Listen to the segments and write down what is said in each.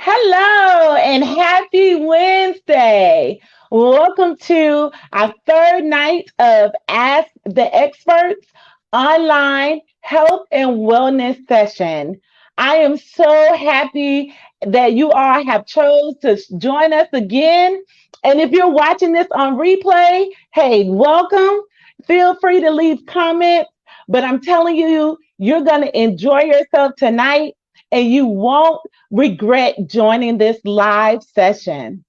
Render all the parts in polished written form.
Hello and happy Wednesday. Welcome to our third night of Ask the Experts online health and wellness session. I am so happy that you all have chose to join us again. And if you're watching this on replay, hey, welcome. Feel free to leave comments, but I'm telling you, you're going to enjoy yourself tonight and you won't regret joining this live session.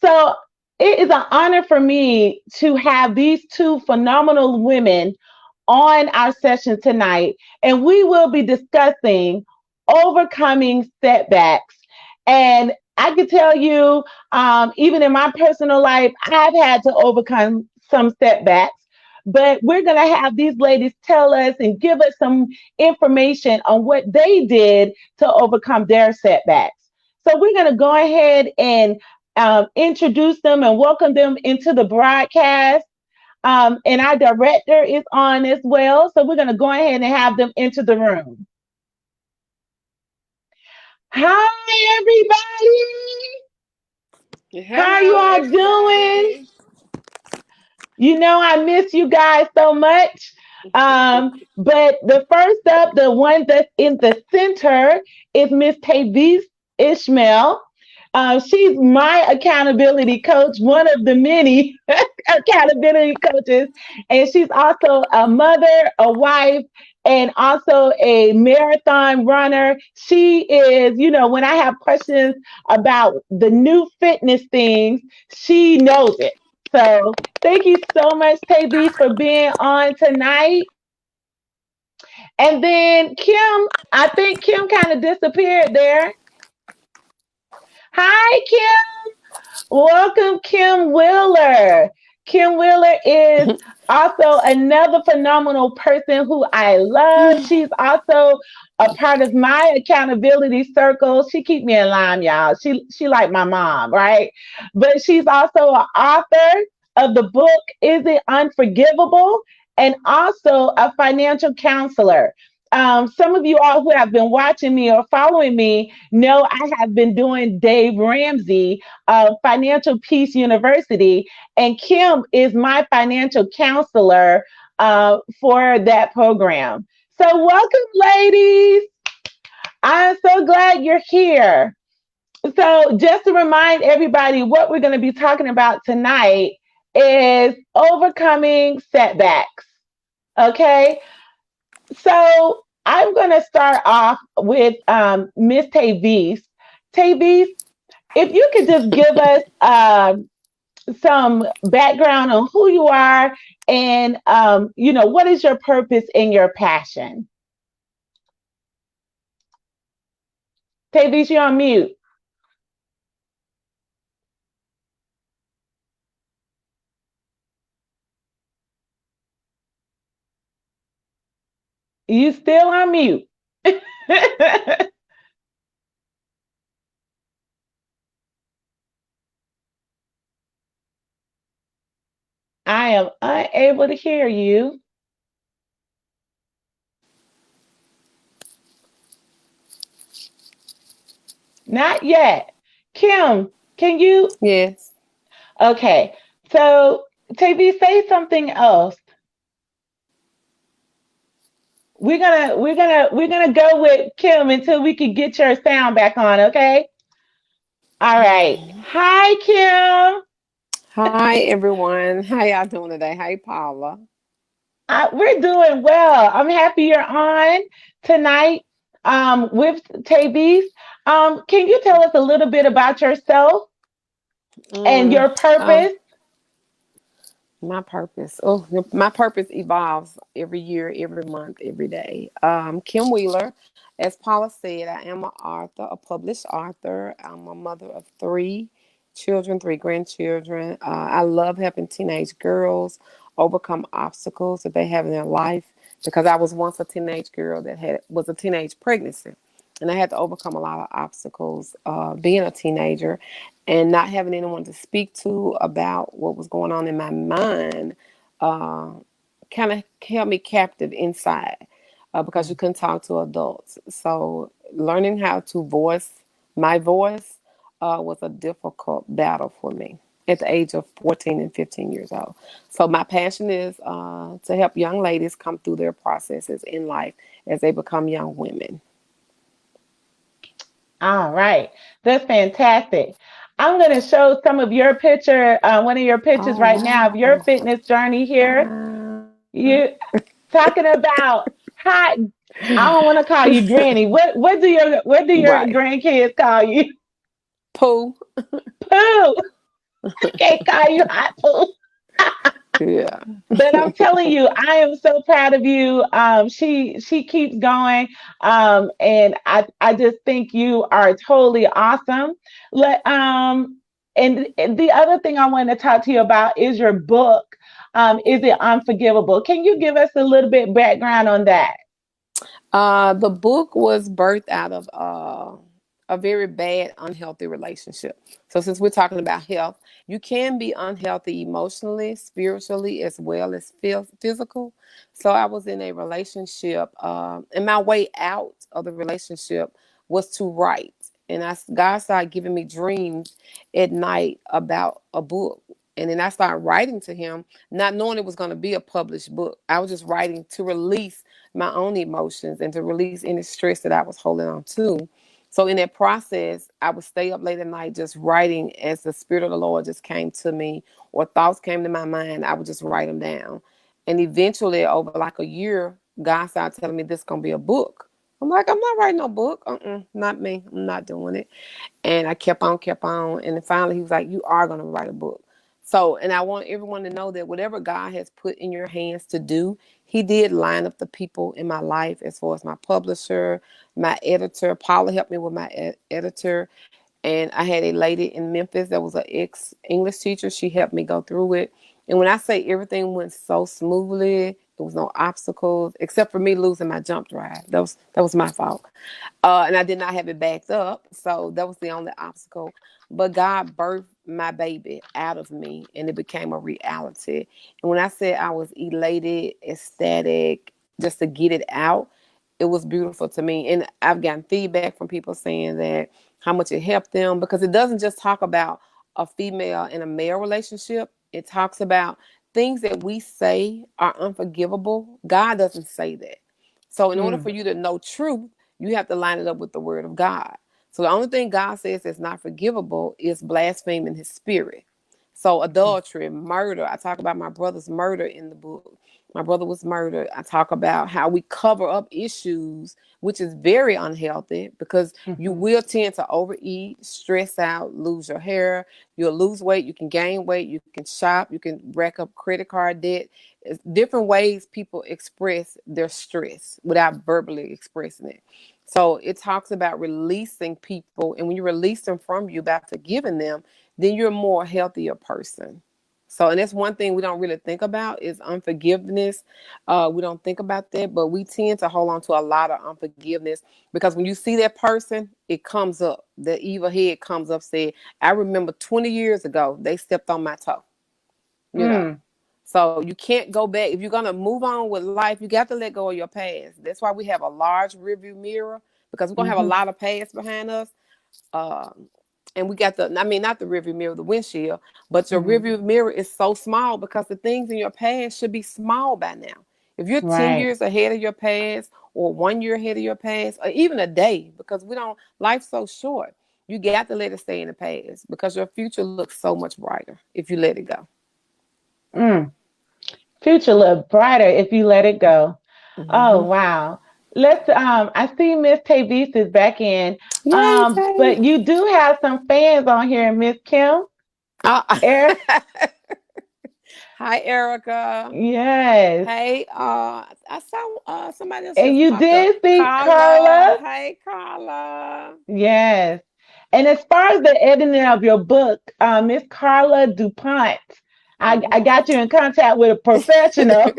So it is an honor for me to have these two phenomenal women on our session tonight, and we will be discussing overcoming setbacks. And I can tell you, even in my personal life, I've had to overcome some setbacks. But we're going to have these ladies tell us and give us some information on what they did to overcome their setbacks. So we're going to go ahead and introduce them and welcome them into the broadcast. And our director is on as well. So we're going to go ahead and have them into the room. Hi, everybody. How are you Hello, all doing? everybody. You know, I miss you guys so much. But the first up, the one that's in the center is Miss Tavis Ishmael. She's my accountability coach, one of the many accountability coaches. And she's also a mother, a wife, and also a marathon runner. She is, when I have questions about the new fitness things, she knows it. So thank you so much, Tavis, for being on tonight. And then Kim, I think Kim kind of disappeared there. Hi, Kim. Welcome, Kim Wheeler. Kim Wheeler is also another phenomenal person who I love. She's also a part of my accountability circle. She keep me in line, y'all. She like my mom, right? But she's also an author of the book Is It Unforgivable? And also a financial counselor. Some of you all who have been watching me or following me know I have been doing Dave Ramsey Financial Peace University, and Kim is my financial counselor for that program. So, welcome, ladies. I'm so glad you're here. So, just to remind everybody, what we're going to be talking about tonight is overcoming setbacks. Okay, so I'm going to start off with Miss Tavis. Tavis, if you could just give us some background on who you are and what is your purpose and your passion. Tavis, you're on mute. You still on mute. I am unable to hear you. Not yet. Kim, can you? Yes. Okay. So Tavis, say something else. We're gonna go with Kim until we can get your sound back on, okay? All right. Hi, Kim. Hi, everyone. How y'all doing today? Hey, Paula. We're doing well. I'm happy you're on tonight with Tavis. Can you tell us a little bit about yourself and Mm, your purpose? my purpose. Oh, my purpose evolves every year, every month, every day. Kim Wheeler, as Paula said, I am an author, a published author. I'm a mother of three children, three grandchildren. I love helping teenage girls overcome obstacles that they have in their life because I was once a teenage girl that was a teenage pregnancy. And I had to overcome a lot of obstacles being a teenager and not having anyone to speak to about what was going on in my mind uh, kind of held me captive inside because you couldn't talk to adults. So learning how to voice My voice was a difficult battle for me at the age of 14 and 15 years old. So my passion is to help young ladies come through their processes in life as they become young women. All right. That's fantastic. I'm going to show some of your picture, one of your pictures Oh right now of your wow. fitness journey here. Wow. You talking about hot. I don't want to call you granny. What do your Right. grandkids call you? Pooh. Pooh. I can't call you hot poo. Yeah. But I'm telling you, I am so proud of you. She keeps going, and I just think you are totally awesome. Let and the other thing I want to talk to you about is your book. Is it Unforgivable? Can you give us a little bit background on that? The book was birthed out of a very bad, unhealthy relationship. So, since we're talking about health, you can be unhealthy emotionally, spiritually, as well as physical. So, I was in a relationship, and my way out of the relationship was to write. And God started giving me dreams at night about a book. And then I started writing to him, not knowing it was going to be a published book. I was just writing to release my own emotions and to release any stress that I was holding on to. So in that process, I would stay up late at night just writing as the Spirit of the Lord just came to me or thoughts came to my mind. I would just write them down. And eventually, over like a year, God started telling me this is going to be a book. I'm like, I'm not writing no book. Not me. I'm not doing it. And I kept on. And then finally, he was like, you are going to write a book. So, and I want everyone to know that whatever God has put in your hands to do, he did line up the people in my life as far as my publisher, my editor. Paula helped me with my editor. And I had a lady in Memphis that was an ex English teacher. She helped me go through it. And when I say everything went so smoothly, there was no obstacles except for me losing my jump drive. That was my fault. And I did not have it backed up, so that was the only obstacle. But God birthed my baby out of me, and it became a reality. And when I said I was elated, ecstatic, just to get it out, it was beautiful to me. And I've gotten feedback from people saying that how much it helped them because it doesn't just talk about a female and a male relationship. It talks about things that we say are unforgivable. God doesn't say that. So in order for Mm, you to know truth, you have to line it up with the word of God. So the only thing God says is not forgivable is blaspheming his spirit. So mm, adultery, murder. I talk about my brother's murder in the book. My brother was murdered. I talk about how we cover up issues, which is very unhealthy because you mhm, will tend to overeat, stress out, lose your hair. You'll lose weight. You can gain weight. You can shop. You can rack up credit card debt. It's different ways people express their stress without verbally expressing it. So it talks about releasing people, and when you release them from you by forgiving them, then you're a more healthier person. So, and that's one thing we don't really think about is unforgiveness. We don't think about that, but we tend to hold on to a lot of unforgiveness because when you see that person, it comes up. The evil head comes up, said, "I remember 20 years ago they stepped on my toe." You know, mm, so you can't go back. If you're gonna move on with life, you got to let go of your past. That's why we have a large rearview mirror because we're gonna have a mhm, lot of past behind us. Um, and we got I mean, not the rearview mirror, the windshield, but your mhm. rearview mirror is so small because the things in your past should be small by now. If you're 10 Right. years ahead of your past, or 1 year ahead of your past, or even a day, because we don't, life's so short. You got to let it stay in the past because your future looks so much brighter if you let it go. Mm. Future look brighter if you let it go. Oh Hmm. wow. Let's I see Miss Tavis is back in. Yay, Tay. But you do have some fans on here, Miss Kim. Uh, Er- Hi, Erica. yes. Hey, I saw somebody else And just you popped up. did see Carla. Carla. Hey, Carla. Yes. And as far as the editing of your book, Miss Carla DuPont, I Mhm. got you in contact with a professional.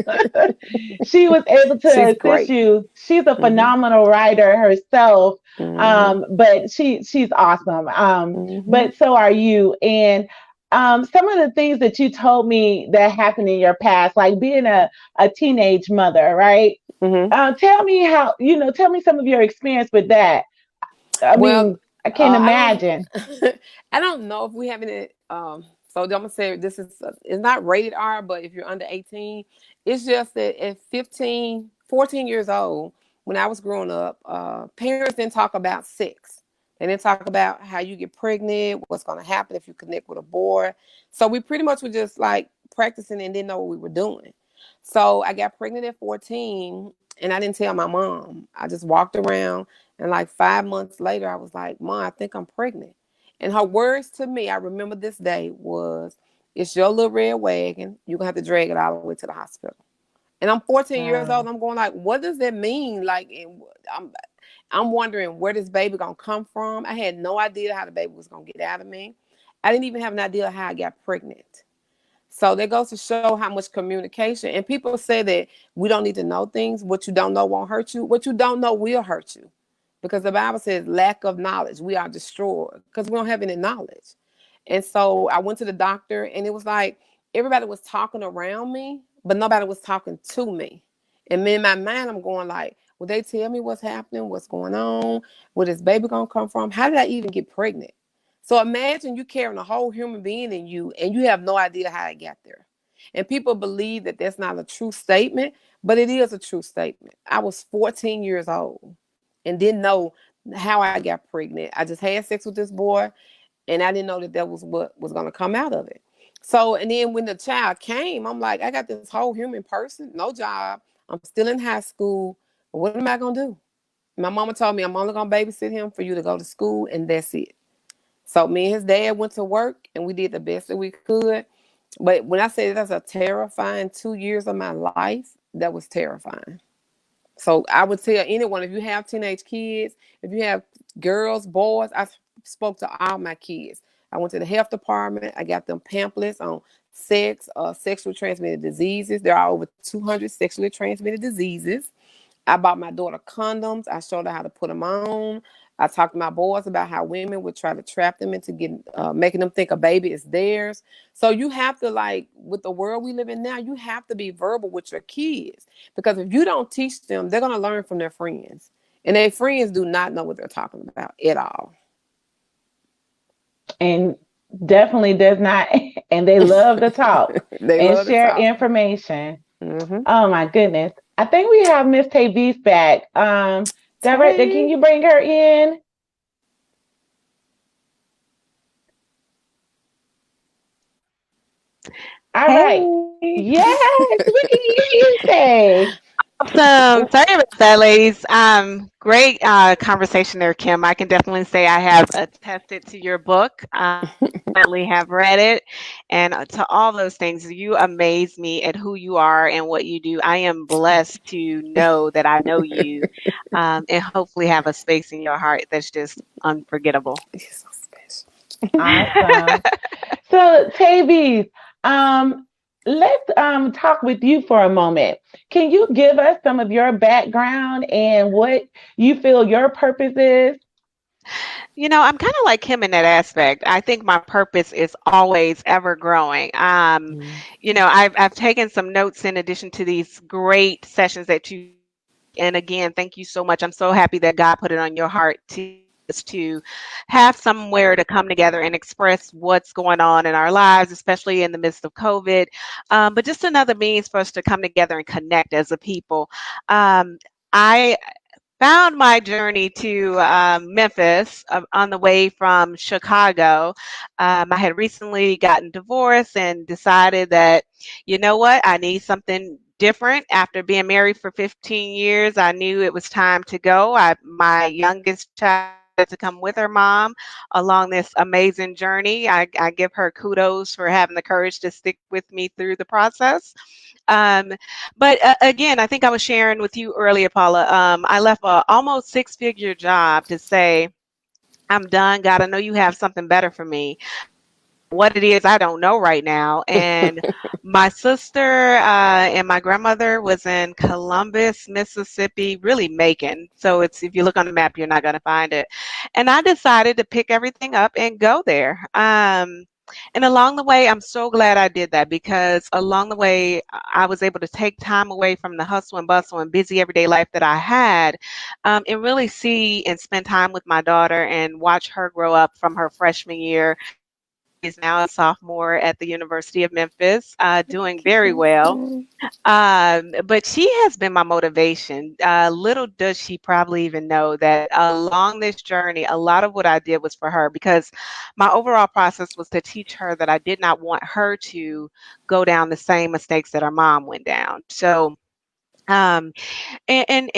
She was able to She's assist great. you. She's a Mhm. phenomenal writer herself, Mhm. but she's awesome. Mhm. But so are you. And some of the things that you told me that happened in your past, like being a teenage mother, right? Mhm. Tell me how, tell me some of your experience with that. I Well, mean, I can't I don't. imagine. I don't know if we have any. So I'm gonna say this is it's not rated R, but if you're under 18, it's just that at 15, 14 years old, when I was growing up, parents didn't talk about sex. They didn't talk about how you get pregnant, what's gonna happen if you connect with a boy. So we pretty much were just like practicing and didn't know what we were doing. So I got pregnant at 14, and I didn't tell my mom. I just walked around, and like 5 months later, I was like, "Mom, I think I'm pregnant." And her words to me, I remember this day, was, "It's your little red wagon. You're gonna have to drag it all the way to the hospital." And I'm 14 years old. Wow. And I'm going like, what does that mean? Like, I'm I'm wondering where this baby gonna come from. I had no idea how the baby was gonna get out of me. I didn't even have an idea how I got pregnant. So that goes to show how much communication. And people say that we don't need to know things. What you don't know won't hurt you. What you don't know will hurt you. Because the Bible says lack of knowledge, we are destroyed because we don't have any knowledge. And so I went to the doctor, and it was like everybody was talking around me, but nobody was talking to me. And me in my mind, I'm going like, will they tell me what's happening, what's going on, where this baby gonna come from? How did I even get pregnant? So imagine you carrying a whole human being in you, and you have no idea how it got there. And people believe that that's not a true statement, but it is a true statement. I was 14 years old and didn't know how I got pregnant. I just had sex with this boy, and I didn't know that that was what was going to come out of it. So, and then when the child came, I'm like, I got this whole human person, no job. I'm still in high school. What am I going to do? My mama told me I'm only going to babysit him for you to go to school, and that's it. So me and his dad went to work, and we did the best that we could. But when I say that's a terrifying 2 years of my life, that was terrifying. So I would tell anyone, if you have teenage kids, if you have girls, boys, I spoke to all my kids. I went to the health department. I got them pamphlets on sex, sexually transmitted diseases. There are over 200 sexually transmitted diseases. I bought my daughter condoms. I showed her how to put them on. I talked to my boys about how women would try to trap them into getting, making them think a baby is theirs. So you have to, like, with the world we live in now, you have to be verbal with your kids, because if you don't teach them, they're gonna learn from their friends, and their friends do not know what they're talking about at all. And definitely does not, and they love to talk They and love to share talk. information. Mm-hmm. Oh my goodness. I think we have Miss Tavis back. Director, can Tay. you bring her in? All right. Hey. Yes, we can hear you say. Awesome. Sorry about that, ladies. Great conversation there, Kim. I can definitely say I have attested to your book. Definitely have read it. And to all those things, you amaze me at who you are and what you do. I am blessed to know that I know you, and hopefully have a space in your heart that's just unforgettable. You're so special. Awesome. So, Tavis, um, let's talk with you for a moment. Can you give us some of your background and what you feel your purpose is? I'm kind of like him in that aspect. I think my purpose is always ever growing. Mm. I've taken some notes in addition to these great sessions that you do. And again, thank you so much. I'm so happy that God put it on your heart to have somewhere to come together and express what's going on in our lives, especially in the midst of COVID. But just another means for us to come together and connect as a people. I found my journey to Memphis on the way from Chicago. I had recently gotten divorced and decided that, you know what, I need something different. After being married for 15 years, I knew it was time to go. My youngest child had to come with her mom along this amazing journey. I give her kudos for having the courage to stick with me through the process. Um, but again, I think I was sharing with you earlier, Paula. I left a almost six-figure job to say, I'm done. God, I know you have something better for me. What it is, I don't know right now. And my sister and my grandmother was in Columbus, Mississippi, really Macon. So it's, if you look on the map, you're not going to find it. And I decided to pick everything up and go there. And along the way, I'm so glad I did that because along the way, I was able to take time away from the hustle and bustle and busy everyday life that I had, and really see and spend time with my daughter and watch her grow up from her freshman year. She's now a sophomore at the University of Memphis, doing very well. Congratulations. But she has been my motivation. Little does she probably even know that along this journey, a lot of what I did was for her because my overall process was to teach her that I did not want her to go down the same mistakes that her mom went down. So, um, and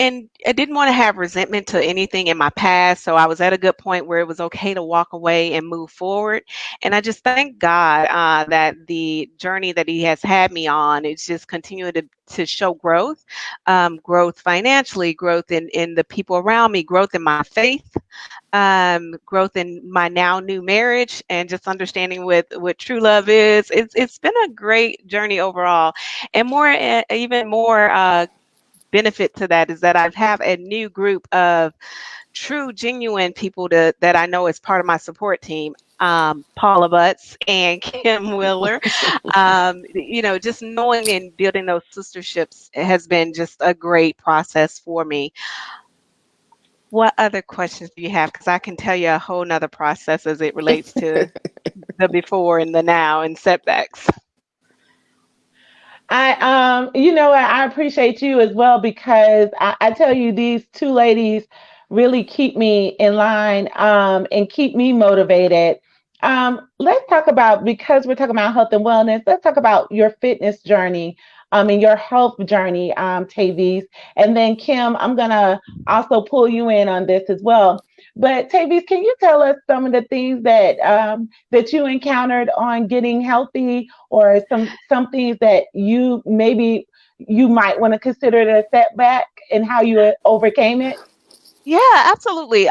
I didn't want to have resentment to anything in my past. So I was at a good point where it was okay to walk away and move forward. And I just thank God that the journey that He has had me on is just continuing to show growth, growth financially, growth in the people around me, growth in my faith, growth in my now new marriage, and just understanding what true love is. It's been a great journey overall, and more even more. Benefit to that is that I have a new group of true, genuine people that I know as part of my support team. Paula Butts and Kim Wheeler. Just knowing and building those sisterships has been just a great process for me. What other questions do you have? Because I can tell you a whole nother process as it relates to the before and the now and setbacks. I appreciate you as well because I tell you, these two ladies really keep me in line, and keep me motivated. Let's talk about, because we're talking about health and wellness, let's talk about your fitness journey, and your health journey, Tavis. And then Kim, I'm gonna also pull you in on this as well. But Tavis, can you tell us some of the things that you encountered on getting healthy, or some things that you maybe you might want to consider it a setback, and how you overcame it? Yeah, absolutely.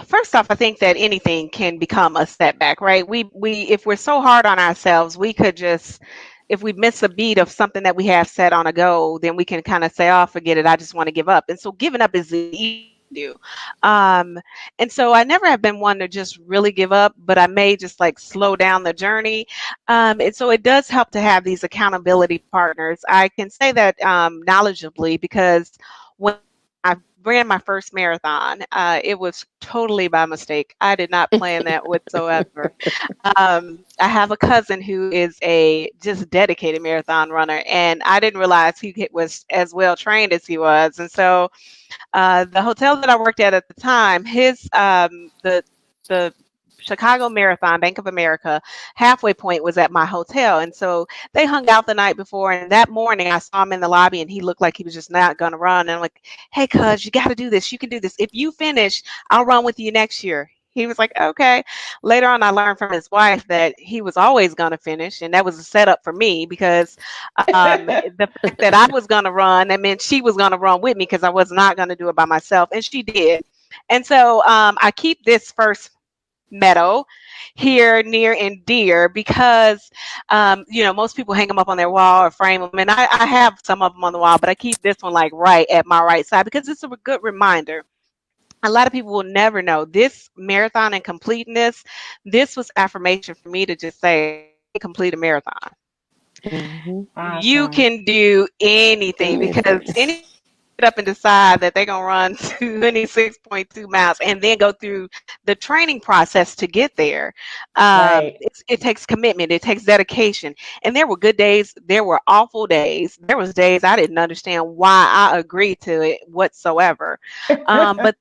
First off, I think that anything can become a setback, right? We if we're so hard on ourselves, we could just if we miss a beat of something that we have set on a goal, then we can kind of say, "Oh, forget it. I just want to give up." And so giving up is easy to do. Um, and so I never have been one to just really give up, but I may just like slow down the journey. And so it does help to have these accountability partners. I can say that knowledgeably because when I ran my first marathon. It was totally by mistake. I did not plan that whatsoever. I have a cousin who is a just dedicated marathon runner, and I didn't realize was as well trained as he was. And so the hotel that I worked at the time, his the Chicago Marathon, Bank of America halfway point was at my hotel, and so they hung out the night before. And that morning, I saw him in the lobby, and he looked like he was just not going to run. And I'm like, "Hey, cuz, you got to do this. You can do this. If you finish, I'll run with you next year." He was like, "Okay." Later on, I learned from his wife that he was always going to finish, and that was a setup for me because the fact that I was going to run, that meant she was going to run with me because I was not going to do it by myself, and she did. And so I keep this first medal here near and dear because most people hang them up on their wall or frame them, and I have some of them on the wall, but I keep this one like right at my right side because it's a good reminder. A lot of people will never know this marathon and completing this was affirmation for me to just say complete a marathon. Mhm. You Awesome. can do anything because Anything. any get up and decide that they're gonna run 26.2 miles and then go through the training process to get there. Right. It takes commitment, it takes dedication, and there were good days, there were awful days, there was days I didn't understand why I agreed to it whatsoever. But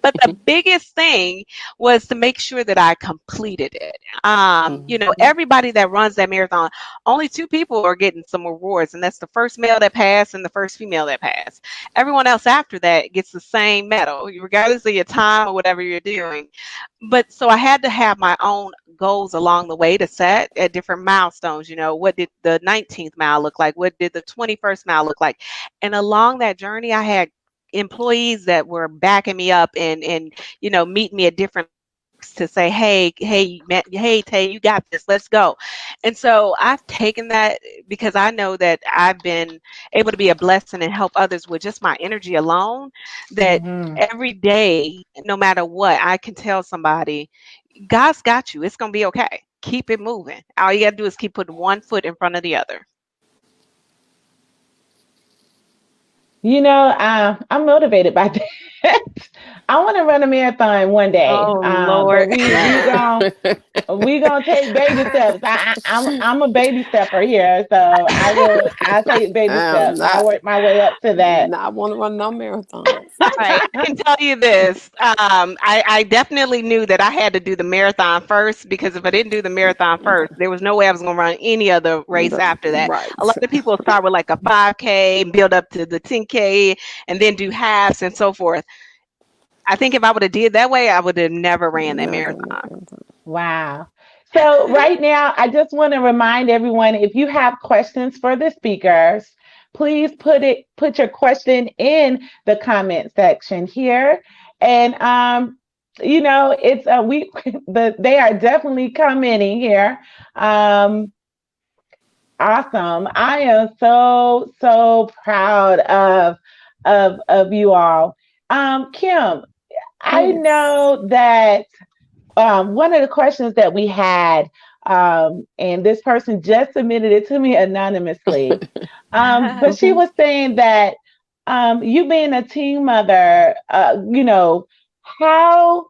but the biggest thing was to make sure that I completed it. Mhm. Everybody that runs that marathon, only two people are getting some rewards, and that's the first male that passed and the first female that passed. Everyone else after that gets the same medal, regardless of your time or whatever you're doing. But so I had to have my own goals along the way to set at different milestones. What did the 19th mile look like? What did the 21st mile look like? And along that journey, I had employees that were backing me up and meet me at different to say, hey, hey, Tay, you got this. Let's go. And so I've taken that because I know that I've been able to be a blessing and help others with just my energy alone. That Hmm. every day, no matter what, I can tell somebody. God's got you. It's gonna be okay. Keep it moving. All you gotta do is keep putting one foot in front of the other. I'm motivated by that. I want to run a marathon one day, Oh but Lord. we gonna take baby steps. I'm a baby stepper here, so I'll take baby I'm steps. I'll not work my way up to that. not want to run no marathons. Right. I can tell you this. I definitely knew that I had to do the marathon first because if I didn't do the marathon first, there was no way I was going to run any other race after that. A Right. lot of people start with like a 5K and build up to the 10K and then do halves and so forth. I think if I would have did that way, I would have never ran that Never done no marathon. marathon. Wow. So right now, I just want to remind everyone, if you have questions for the speakers, please put your question in the comment section here. And it's we they are definitely commenting here. Um, awesome. I am so proud of you all. Kim, I Yes. know that one of the questions that we had, and this person just submitted it to me anonymously, but she Hmm. was saying that you being a teen mother, how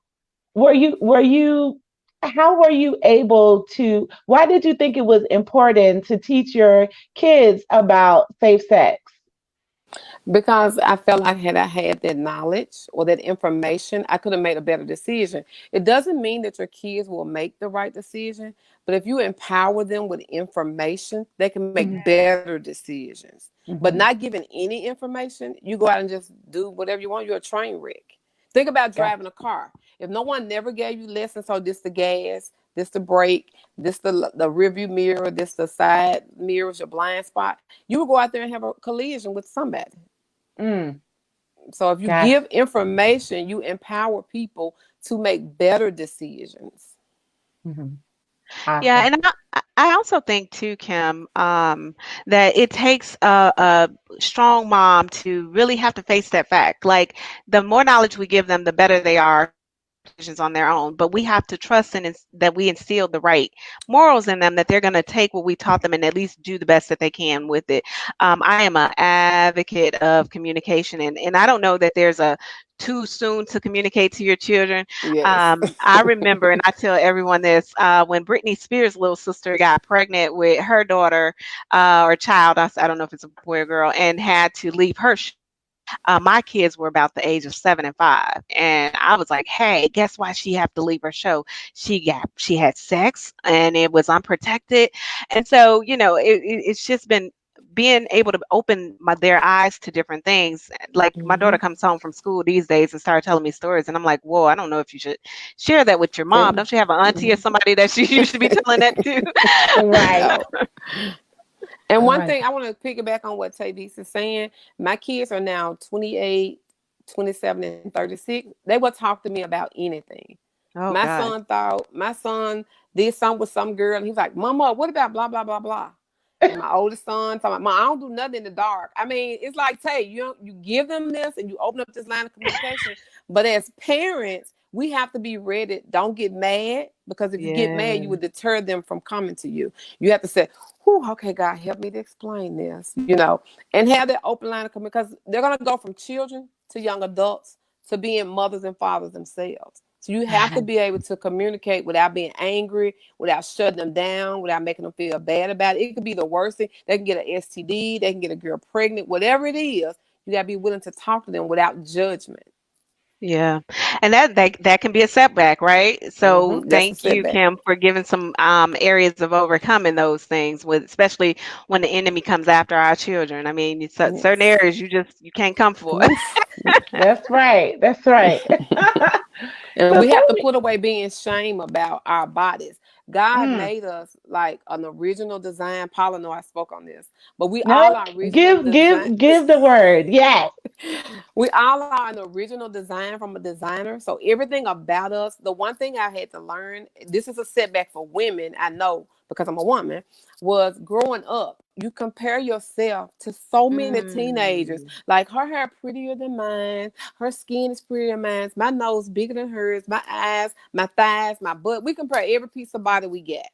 were you how were you able to, why did you think it was important to teach your kids about safe sex? Because I felt like had I had that knowledge or that information, I could have made a better decision. It doesn't mean that your kids will make the right decision, but if you empower them with information, they can make Hmm. better decisions. But not Hmm. giving any information, you go out and just do whatever you want, you're a train wreck. Think about Yeah. driving a car. If no one never gave you lessons, so this the gas, this the brake, this the rear view mirror, this the side mirrors, your blind spot, you would go out there and have a collision with somebody. Mm, So if you gosh. give information, you empower people to make better decisions. Hmm. Yeah, Awesome. and I also think too, Kim, that it takes a strong mom to really have to face that fact. Like the more knowledge we give them, the better they are decisions on their own. But we have to trust in that we instill the right morals in them, that they're going to take what we taught them and at least do the best that they can with it. I am an advocate of communication, and I don't know that there's a too soon to communicate to your children. Yes. I remember, and I tell everyone this, when Britney Spears' little sister got pregnant with her daughter or child, I don't know if it's a boy or girl, and had to leave her. My kids were about the age of 7 and 5, and I was like, "Hey, guess why she have to leave her show? She had sex, and it was unprotected." And so, it's just been being able to open their eyes to different things. Like my daughter Hmm. comes home from school these days and started telling me stories, and I'm like, "Whoa, I don't know if you should share that with your mom. Don't you have an auntie or somebody that she used to be telling that to?" Right. Yeah. And one Right. thing I want to piggyback on what Tavis is saying, my kids are now 28, 27, and 36. They will talk to me about anything. Oh My God. son thought my son did something with some girl, and he's like, "Mama, what about blah blah blah blah?" And my oldest son talking about, "Mom, I don't do nothing in the dark." I mean, it's like, Tay, you give them this and you open up this line of communication. But as parents, we have to be ready. Don't get mad, because if you get mad, you Yeah. would deter them from coming to you. You have to say, "Whew, okay, God, help me to explain this," and have that open line of communication, because they're gonna go from children to young adults to being mothers and fathers themselves. So you have to be able to communicate without being angry, without shutting them down, without making them feel bad about it. It could be the worst thing. They can get an STD, they can get a girl pregnant, whatever it is. You gotta be willing to talk to them without judgment. Yeah, and that can be a setback, right? So That's a thank you, setback. Kim, for giving some areas of overcoming those things with, especially when the enemy comes after our children. I mean, certain Yes. areas you can't come for. Oof. That's right. That's right. And So we tell have to me, put away being shame about our bodies. God mm, made us like an original design. Paula know I spoke on this, but we no, all are original design. give the word. Yes. We all are an original design from a designer. So everything about us, the one thing I had to learn, this is a setback for women, I know, because I'm a woman, was growing up. You compare yourself to so many teenagers. Mm. Like her hair prettier than mine, her skin is prettier than mine, my nose bigger than hers, my eyes, my thighs, my butt. We compare every piece of body we get.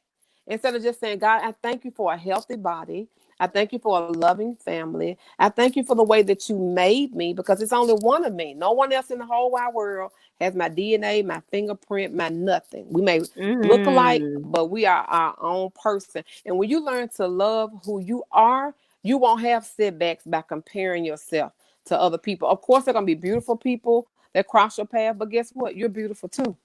Instead of just saying, God, I thank you for a healthy body. I thank you for a loving family. I thank you for the way that you made me because it's only one of me. No one else in the whole wide world has my DNA, my fingerprint, my nothing. We may look alike, Mm. but we are our own person. And when you learn to love who you are, you won't have setbacks by comparing yourself to other people. Of course, there are going to be beautiful people that cross your path, but guess what? You're beautiful too.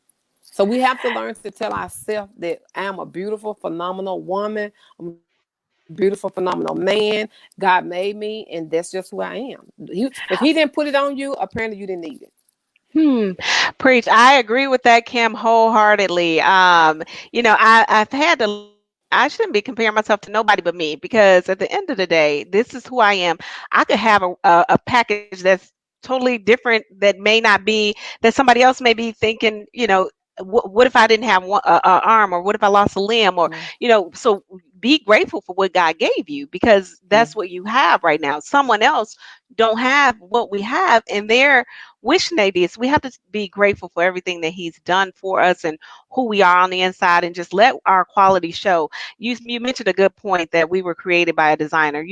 So we have to learn to tell ourselves that I'm a beautiful, phenomenal woman. I'm a beautiful, phenomenal man. God made me, and that's just who I am. If He didn't put it on you, apparently you didn't need it. Hmm. Preach. I agree with that, Kim, wholeheartedly. I've had to learn that I shouldn't be comparing myself to nobody but me because at the end of the day, this is who I am. I could have a package that's totally different that may not be that somebody else may be thinking, what if I didn't have a arm, or what if I lost a limb, or Right. so be grateful for what God gave you because Mm. that's what you have right now. Someone else don't have what we have, and they're wishing they did. So we have to be grateful for everything that He's done for us and who we are on the inside, and just let our quality show. You mentioned a good point that we were created by a designer.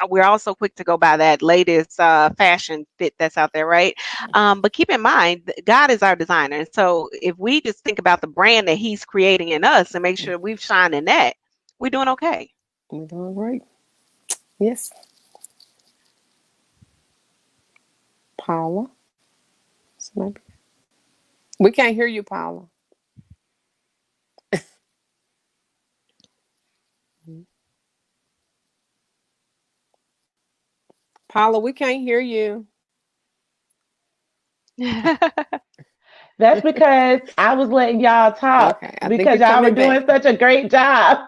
We're also quick to go by that latest fashion fit that's out there, right? But keep in mind, God is our designer. And so if we just think about the brand that He's creating in us and make sure we shine in that, we're doing okay. We're doing great. Yes. Paula. So maybe we can't hear you, Paula. Paula, we can't hear you. That's because I was letting y'all talk Okay, I think because you're y'all were coming back. doing such a great job.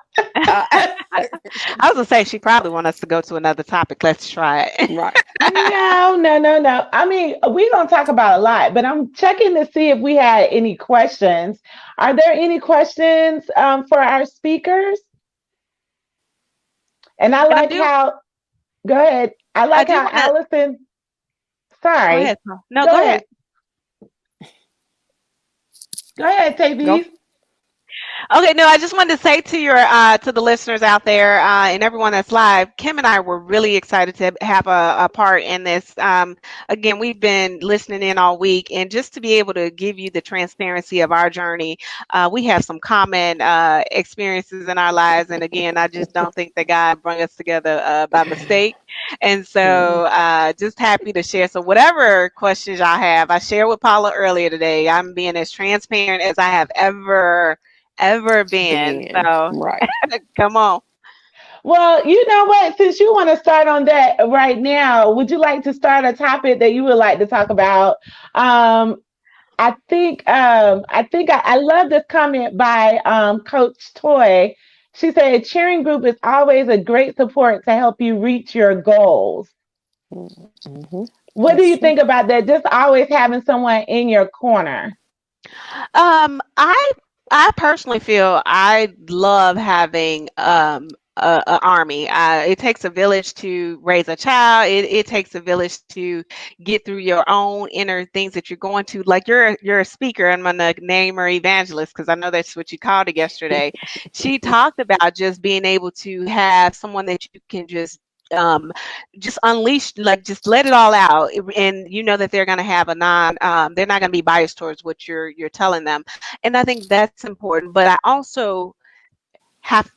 Uh, I was gonna say she probably want us to go to another topic. Let's try it. right. No, no, no, no. I mean, we're going to talk about a lot, but I'm checking to see if we had any questions. Are there any questions for our speakers? And I And I like do how, go ahead. I I like do how want to Allison, go ahead. sorry, Paul. No, go go ahead. ahead. Go ahead, Go. Tavis. Okay, no, I just wanted to say to your to the listeners out there and everyone that's live, Kim and I were really excited to have a part in this. Again, we've been listening in all week, and just to be able to give you the transparency of our journey, we have some common experiences in our lives, and again, I just don't think that God brought us together by mistake, and Mhm. so just happy to share. So whatever questions y'all have, I shared with Paula earlier today. I'm being as transparent as I have ever been. Being So right. come on. Well, you know what? Since you want to start on that right now, would you like to start a topic that you would like to talk about? Um, I love this comment by Coach Toy. She said cheering group is always a great support to help you reach your goals. Mm-hmm. What do That's you true. think about that? Just always having someone in your corner. I personally feel I love having a army. It takes a village to raise a child. It takes a village to get through your own inner things that you're going to. Like you're a speaker. I'm gonna name her evangelist because I know that's what you called it yesterday. She talked about just being able to have someone that you can um just unleash, like just let it all out, and you know that they're going to have a non they're not going to be biased towards what you're telling them, and I think that's important. But I also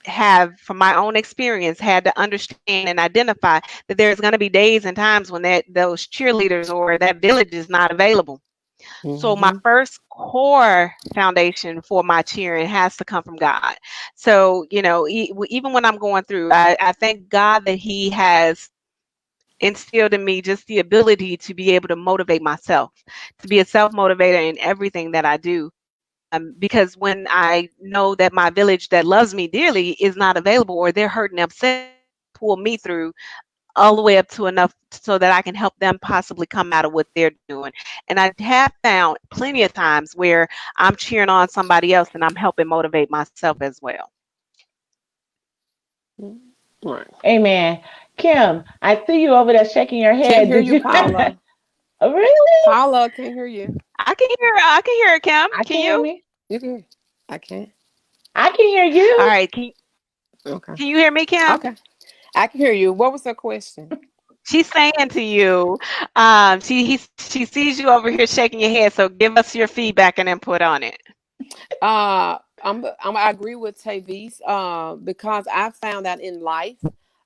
have from my own experience had to understand and identify that there's going to be days and times when that those cheerleaders or that village is not available. So my Mm-hmm. first core foundation for my cheering has to come from God. So even when I'm going through, I thank God that He has instilled in me just the ability to be able to motivate myself, to be a self motivator in everything that I do. Because when I know that my village that loves me dearly is not available, or they're hurting themselves, pull me through all the way up to enough so that I can help them possibly come out of what they're doing. And I have found plenty of times where I'm cheering on somebody else and I'm helping motivate myself as well. Right. Amen. Kim, I see you over there shaking your Can't head. hear Did you, you Paula. really? Paula, can't hear you. I can hear it, Kim. I Can can hear you? me. You can. I can't. I can hear All you. right. Okay. Can you hear me, Kim? Okay. I can hear you. What was the question? She's saying to you, she sees you over here shaking your head. So give us your feedback and input on it. I agree with Tavis, because I found out in life,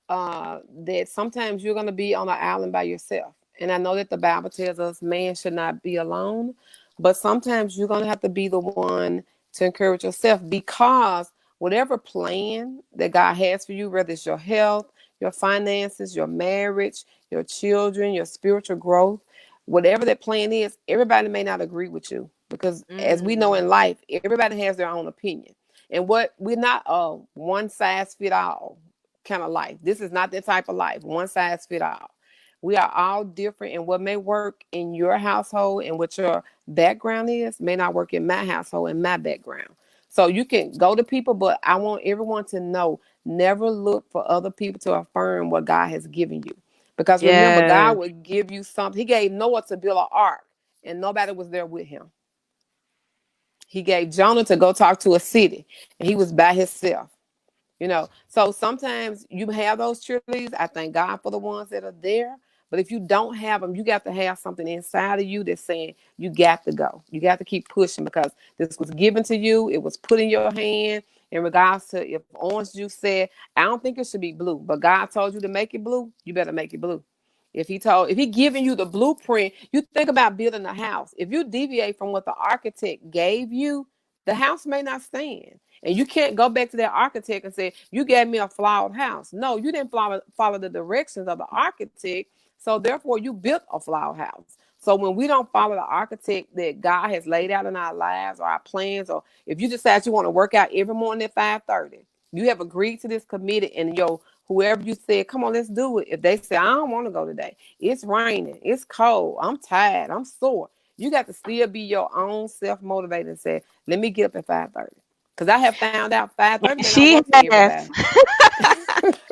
that sometimes you're going to be on an island by yourself. And I know that the Bible tells us man should not be alone, but sometimes you're going to have to be the one to encourage yourself, because whatever plan that God has for you, whether it's your health, your finances, your marriage, your children, your spiritual growth, whatever that plan is, everybody may not agree with you, because as we know in Mm, life, everybody has their own opinion. And what we're not a one size fit all kind of life. This is not that type of life. One size fit all. We are all different, and what may work in your household and what your background is may not work in my household and my background. So you can go to people, but I want everyone to know, never look for other people to affirm what God has given you. Because remember, God yes. would give you something. He gave Noah to build an ark, and nobody was there with him. He gave Jonah to go talk to a city, and he was by himself. So sometimes you have those cheerleaders. I thank God for the ones that are there. But if you don't have them, you got to have something inside of you that's saying you got to go. You got to keep pushing, because this was given to you. It was put in your hand. In regards to, if orange juice said, I don't think it should be blue, but God told you to make it blue, you better make it blue. If he giving you the blueprint, you think about building a house. If you deviate from what the architect gave you, the house may not stand. And you can't go back to that architect and say, you gave me a flawed house. No, you didn't follow the directions of the architect. So therefore, you built a flawed house. So when we don't follow the architect that God has laid out in our lives or our plans, or if you decide you want to work out every morning at 5:30, you have agreed to this, committed, and whoever you said, come on, let's do it. If they say, I don't want to go today, it's raining, it's cold, I'm tired, I'm sore, you got to still be your own self motivated and say, let me get up at 5:30. Because I have found out 5:30 may not She work for has. everybody.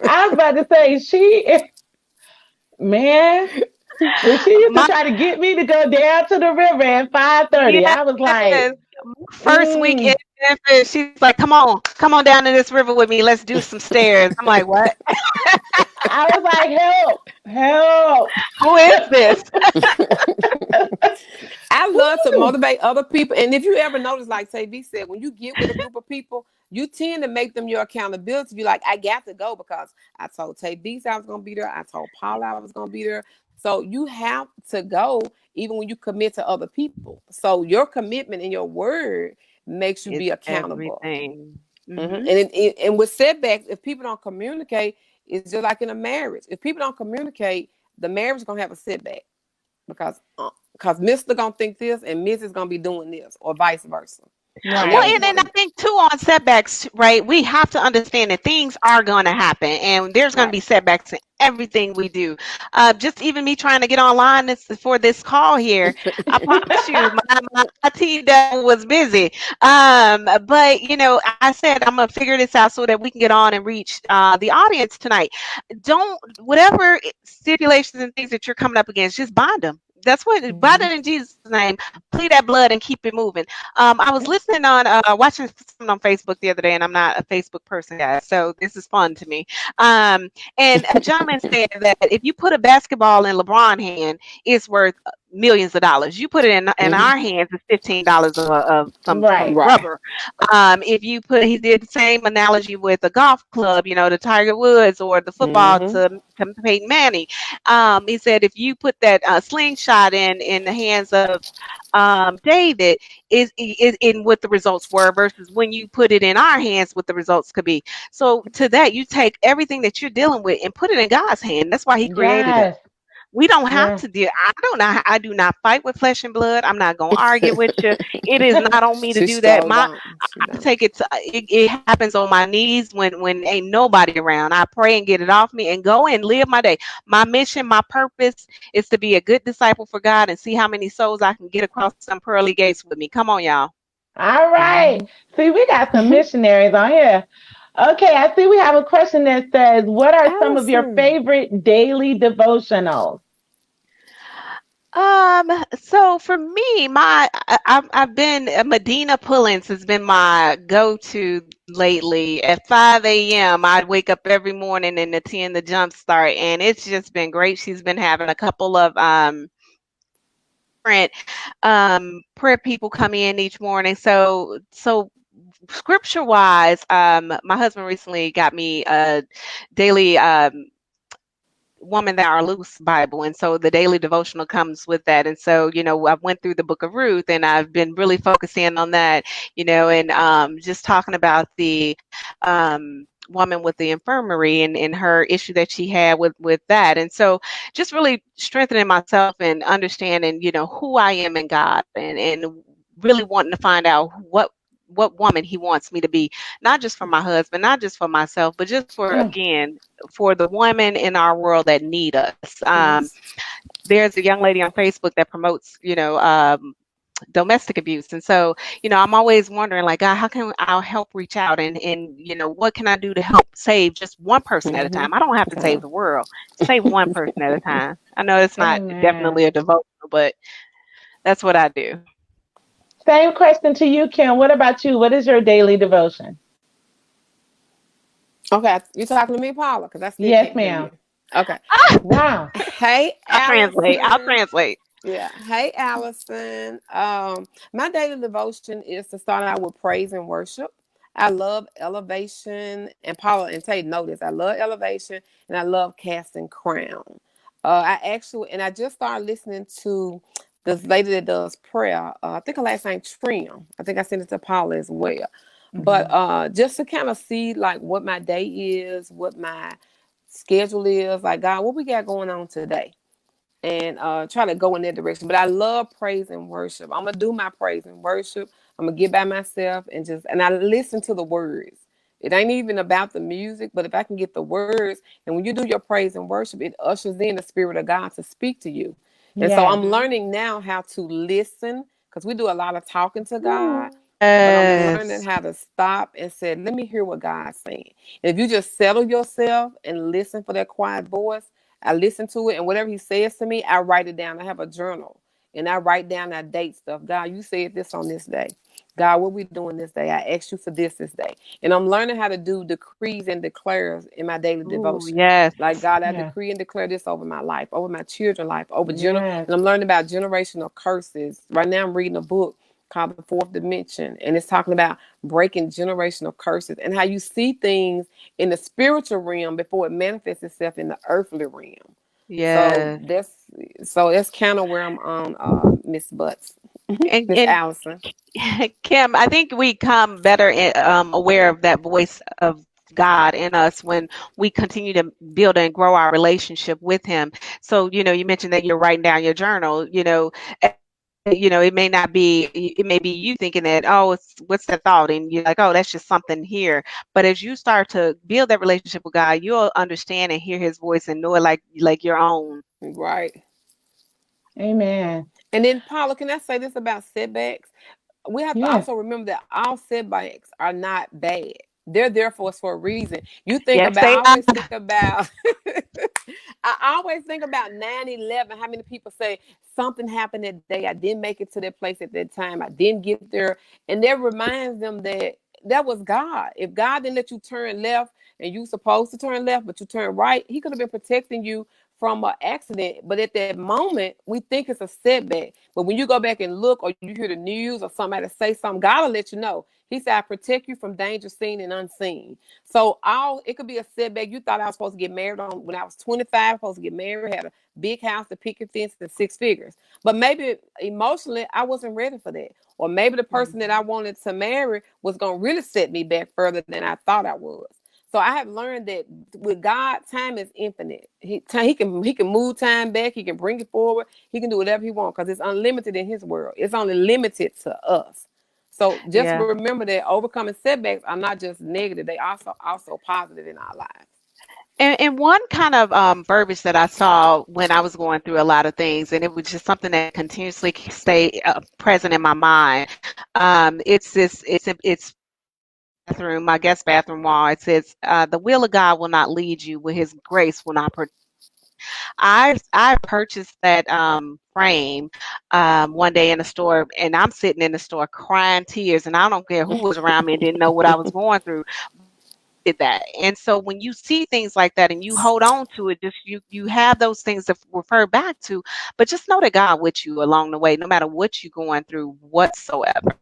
I was about to say man. When she used to My try to get me to go down to the river at 5:30, yes. I was like, First week in mm. Memphis, she's like, come on down to this river with me. Let's do some stairs. I'm like, what? I was like, help, help. Who is this? I love to Woo. motivate other people. And if you ever notice, like V said, when you get with a group of people, you tend to make them your accountability. Be like, I got to go because I told V I was going to be there. I told Paul I was going to be there. So you have to go even when you commit to other people. So your commitment and your word makes you It's be accountable. everything. And Hmm. and with setbacks, if people don't communicate, it's just like in a marriage. If people don't communicate, the marriage is gonna have a setback, because Mister gonna think this and Mrs. gonna be doing this, or vice versa. And Well, that Right. was and one then I of think too on setbacks, right? We have to understand that things are going to happen, and there's going to right. be setbacks in everything we do. Just even me trying to get online for this call here, I promise you, my IT devil was busy. But I said I'm gonna figure this out so that we can get on and reach the audience tonight. Don't whatever stipulations and things that you're coming up against, just bind them. That's what bind Mhm. it in Jesus' name. Plead that blood and keep it moving. I was Yeah. listening on watching something on Facebook the other day, and I'm not a Facebook person, guys, so this is fun to me. And a gentleman said that if you put a basketball in LeBron's hand, it's worth millions of dollars. You put it in Hmm. our hands, it's $15 of some Right. Right. rubber. If you put, he did the same analogy with a golf club, the Tiger Woods or the football Hmm. to Peyton Manning. He said if you put that slingshot in the hands of David is in what the results were versus when you put it in our hands what the results could be. So to that you take everything that you're dealing with and put it in God's hand. That's why he created us. Yes. We don't have Yes. to deal. I do not fight with flesh and blood. I'm not gonna argue with you. It is not on me to She do that. sure don't. She I don't. take it to it happens on my knees when ain't nobody around. I pray and get it off me and go and live my day. My mission, my purpose is to be a good disciple for God and see how many souls I can get across some pearly gates with me. Come on, y'all. All right. Hmm. See, we got some missionaries on here. Okay, I see we have a question that says, "What are some of your Allison. favorite daily devotionals?" So for me, I've been Medina Pullins has been my go-to lately. At 5 a.m., I'd wake up every morning and attend the jump start, and it's just been great. She's been having a couple of different prayer people come in each morning. So scripture wise, my husband recently got me a daily Woman That Are Loose Bible. And so the daily devotional comes with that. And so, I went through the book of Ruth and I've been really focusing on that, and just talking about the woman with the infirmary and her issue that she had with that. And so just really strengthening myself and understanding, who I am in God and really wanting to find out what woman he wants me to be, not just for my husband, not just for myself, but just for, Mm, again, for the women in our world that need us. Yes. There's a young lady on Facebook that promotes, domestic abuse. And so, I'm always wondering, like, God, how can I help reach out and, what can I do to help save just one person at a Mm-hmm. time? I don't have to Come save on. the world, save one person at a time. I know it's not amen. definitely a devotional, but that's what I do. Same question to you, Kim. What about you? What is your daily devotion? Okay, you talking to me, Paula? Because I still Yes, can't hear you. ma'am. Okay. Wow. Hey, I'll translate. I'll Allison. translate. Yeah. Hey, Allison. My daily devotion is to start out with praise and worship. I love elevation, and Paula and Tate notice I love elevation, and I love casting crown. I just started listening to this lady that does prayer. I think her last name Trim. I think I sent it to Paula as well. But Hmm. just to kind of see like what my day is, what my schedule is, like God, what we got going on today, and try to go in that direction. But I love praise and worship. I'm gonna do my praise and worship. I'm gonna get by myself and I listen to the words. It ain't even about the music, but if I can get the words, and when you do your praise and worship, it ushers in the spirit of God to speak to you. And so I'm Yes. learning now how to listen because we do a lot of talking to God, but I'm learning Yes. how to stop and say, let me hear what God's saying. And if you just settle yourself and listen for that quiet voice, I listen to it, and whatever he says to me, I write it down. I have a journal, and I write down, I date stuff. God, you said this on this day. God, what we doing this day? I asked you for this day. And I'm learning how to do decrees and declares in my daily Oh, devotion. yes. Like, God, I Yes. decree and declare this over my life, over my children's life, Yes. and I'm learning about generational curses. Right now I'm reading a book called The Fourth Dimension, and it's talking about breaking generational curses and how you see things in the spiritual realm before it manifests itself in the earthly realm. So Yes. that's kind of where I'm on, Miss Butts, Miss And Allison. Kim, I think we come better aware of that voice of God in us when we continue to build and grow our relationship with Him. So, you mentioned that you're writing down your journal. It may not be, it may be you thinking that, oh, what's that thought? And you're like, oh, that's just something here. But as you start to build that relationship with God, you'll understand and hear His voice and know it like your own. Right. Amen. And then Paula, can I say this about setbacks? We have to Yes. also remember that all setbacks are not bad. They're there for us for a reason. You think Yes, about, I they are. always think about, I always think about 9/11. How many people say something happened that day? I didn't make it to that place at that time. I didn't get there. And that reminds them that that was God. If God didn't let you turn left and you supposed to turn left, but you turn right, he could have been protecting you from an accident. But at that moment, we think it's a setback. But when you go back and look, or you hear the news, or somebody say something, God will let you know. He said, I protect you from danger seen and unseen. So all it could be a setback. You thought I was supposed to get married on when I was 25, supposed to get married, had a big house, a picket fence, and 6 figures. But maybe emotionally, I wasn't ready for that. Or maybe the person that I Mhm. wanted to marry was gonna really set me back further than I thought I was. So I have learned that with God, time is infinite. He can move time back. He can bring it forward. He can do whatever he wants because it's unlimited in his world. It's only limited to us. So just Yeah. remember that overcoming setbacks are not just negative; they also positive in our lives. And one kind of verbiage that I saw when I was going through a lot of things, and it was just something that continuously stay present in my mind. It's this. It's bathroom, my guest bathroom wall. It says, "The will of God will not lead you, where His grace will not protect." I purchased that frame one day in the store, and I'm sitting in the store crying tears, and I don't care who was around me and didn't know what I was going through. Did that. And so when you see things like that and you hold on to it, just you have those things to refer back to, but just know that God with you along the way, no matter what you're going through whatsoever.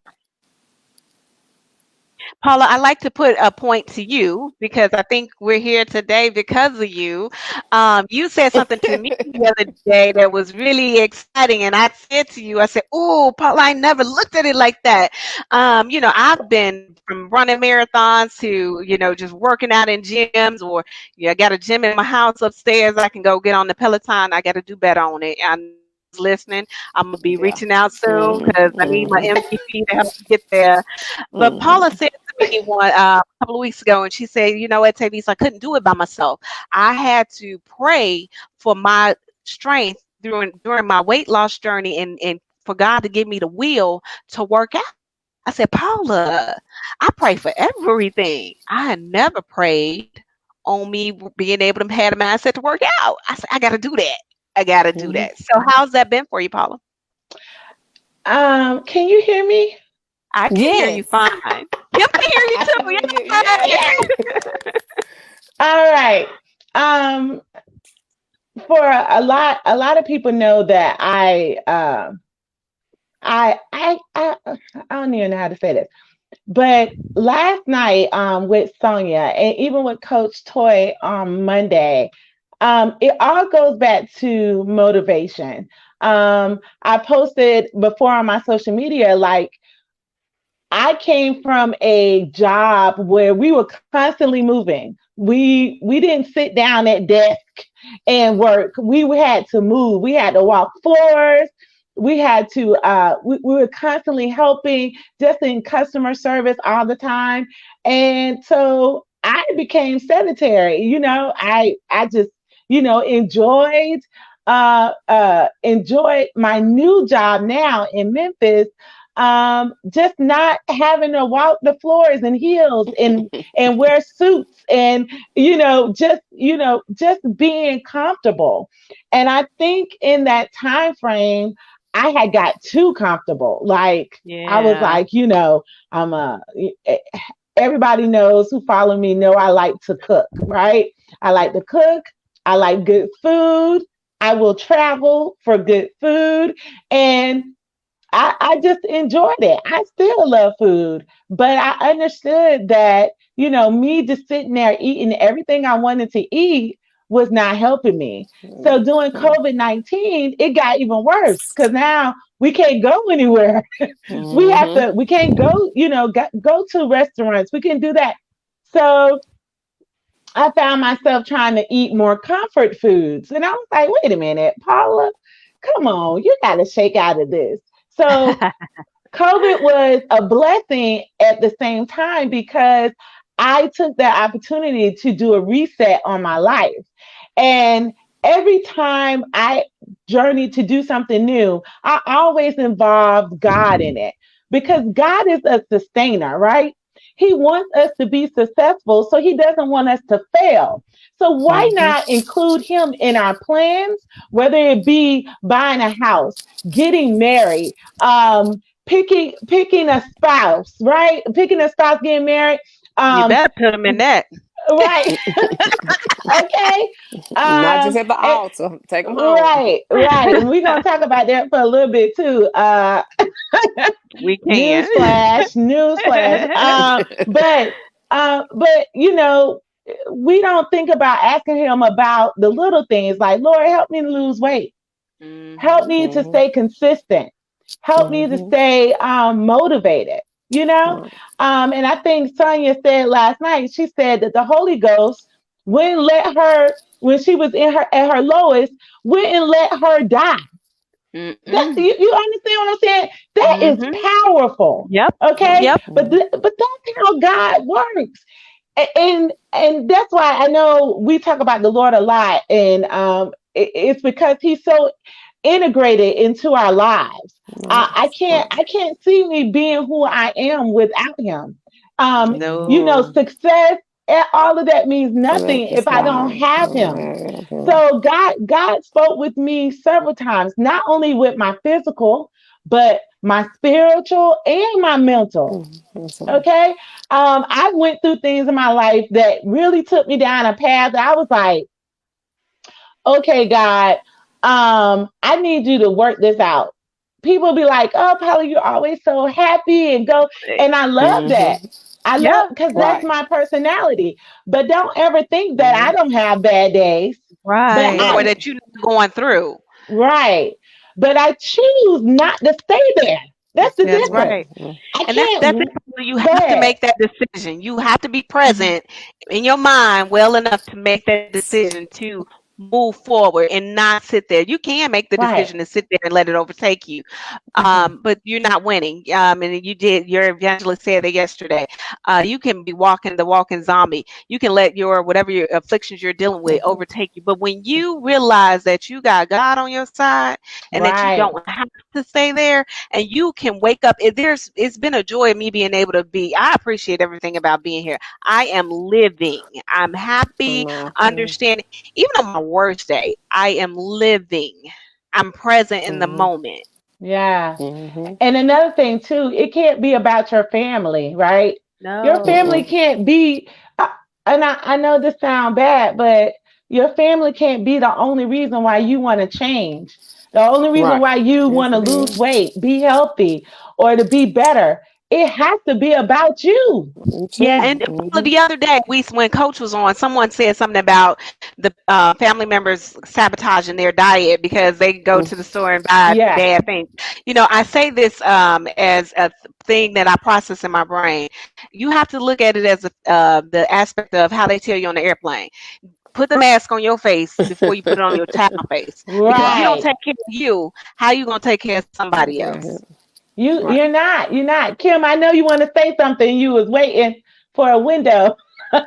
Paula, I like to put a point to you because I think we're here today because of you. You said something to me the other day that was really exciting, and I said to you, I said, "Oh, Paula, I never looked at it like that." I've been from running marathons to just working out in gyms, or I got a gym in my house upstairs. I can go get on the Peloton. I got to do better on it. I know who's listening. I'm gonna be Yeah. reaching out soon because I need my Mm-hmm. MVP to help me get there. But Paula Mm-hmm. said to me a couple of weeks ago, and she said, "You know what, Tavis, I couldn't do it by myself. I had to pray for my strength during my weight loss journey, and for God to give me the will to work out." I said, "Paula, I pray for everything. I had never prayed on me being able to have a mindset to work out." I said, "I got to do that. I got to do Mm-hmm. that." So how's that been for you, Paula? Can you hear me? I can hear you Yes, fine. Kim can hear you I can too. hear you. Yay! Yes. All right. Um, for a lot of people know that I don't even know how to say this. But last night, with Sonia and even with Coach Toy on Monday, it all goes back to motivation. I posted before on my social media, like, I came from a job where we were constantly moving. We didn't sit down at desk and work. We had to move. We had to walk floors. We were constantly helping, just in customer service all the time. And so I became sedentary. I just, enjoyed my new job now in Memphis, just not having to walk the floors in heels and wear suits, and just being comfortable. And I think in that time frame, I had got too comfortable. Like, I was Yeah. like, I'm a everybody knows who follow me know I like to cook, right? I like to cook. I like good food. I will travel for good food. And I just enjoyed it. I still love food, but I understood that, me just sitting there eating everything I wanted to eat was not helping me. So during COVID-19, it got even worse because now we can't go anywhere. Mm-hmm. We can't go, go to restaurants. We can do that. So I found myself trying to eat more comfort foods. And I was like, wait a minute, Paula, come on, you got to shake out of this. So COVID was a blessing at the same time because I took that opportunity to do a reset on my life. And every time I journeyed to do something new, I always involved God in it because God is a sustainer, right? He wants us to be successful, so he doesn't want us to fail. So why Mm-hmm. not include him in our plans, whether it be buying a house, getting married, picking a spouse, right? Picking a spouse, getting married. You Um, better put them in that. right. Okay. Not just Um, at the and, altar. Take them home. right. And we're gonna talk about that for a little bit too. We can. Newsflash. But we don't think about asking him about the little things like, Lord, help me to lose weight. Help Mhm. me to Mm-hmm. stay consistent. Help me to Mm-hmm. stay motivated. You know, Right. and I think Sonia said last night. She said that the Holy Ghost wouldn't let her, when she was in her at her lowest, wouldn't let her die. That Mm-mm. you understand what I'm saying? That is Mhm. powerful. Yep. Okay, Yep. but Mm-hmm. but that's how God works. And that's why I know we talk about the Lord a lot, and it's because He's so integrated into our lives. Right. I Right. can't see me being who I am without Him. Um, No. success, all of that means nothing Let if this I don't lie. have him. So God spoke with me several times, not only with my physical, but my spiritual and my mental. Okay. I went through things in my life that really took me down a path that I was like, okay, God, I need you to work this out. People be like, oh, Polly, you're always so happy and go. And I love that. Mm-hmm. I love Yeah. because that's Right. my personality. But don't ever think that I Mm-hmm. don't have bad days. But Right. Or I, Right. that you're not going through. right. But I choose not to stay there. That's the That's difference. right. Mm-hmm. I And that's it. can't You go have to ahead. make that decision. You have to be Mhm. present in your mind well enough to make that decision to move forward and not sit there. You can make the Right. decision to sit there and let it overtake you, Mhm. but you're not winning. And you did. Your evangelist said that yesterday. You can be walking the walking zombie. You can let your whatever your afflictions you're dealing with Mm-hmm. overtake you. But when you realize that you got God on your side and that you Right. don't have to stay there, and you can wake up, it's been a joy of me being able to be. I appreciate everything about being here. I am living. I'm happy, My opinion. understanding. Even on my worst day, I am living. I'm present in the Mm-hmm. moment. Yeah. Mm-hmm. And another thing too, it can't be about your family, right? Your family No. Mm-mm. can't be, and I know this sounds bad, but your family can't be the only reason why you want to change. The only reason Right. why you Yes, want to it lose is. weight, be healthy, or to be better. It has to be about you. Me Yeah, too. and Mm-hmm. the other day, when Coach was on, someone said something about the family members sabotaging their diet because they go to the store and buy Yeah, bad things. I say this as a thing that I process in my brain. You have to look at it as the aspect of how they tell you on the airplane. Put the mask on your face before you put it on your child face. Because if you don't right. take care of you, how you gonna take care of somebody else? Right. You're Right. not. You're not. Kim, I know you want to say something. You was waiting for a window.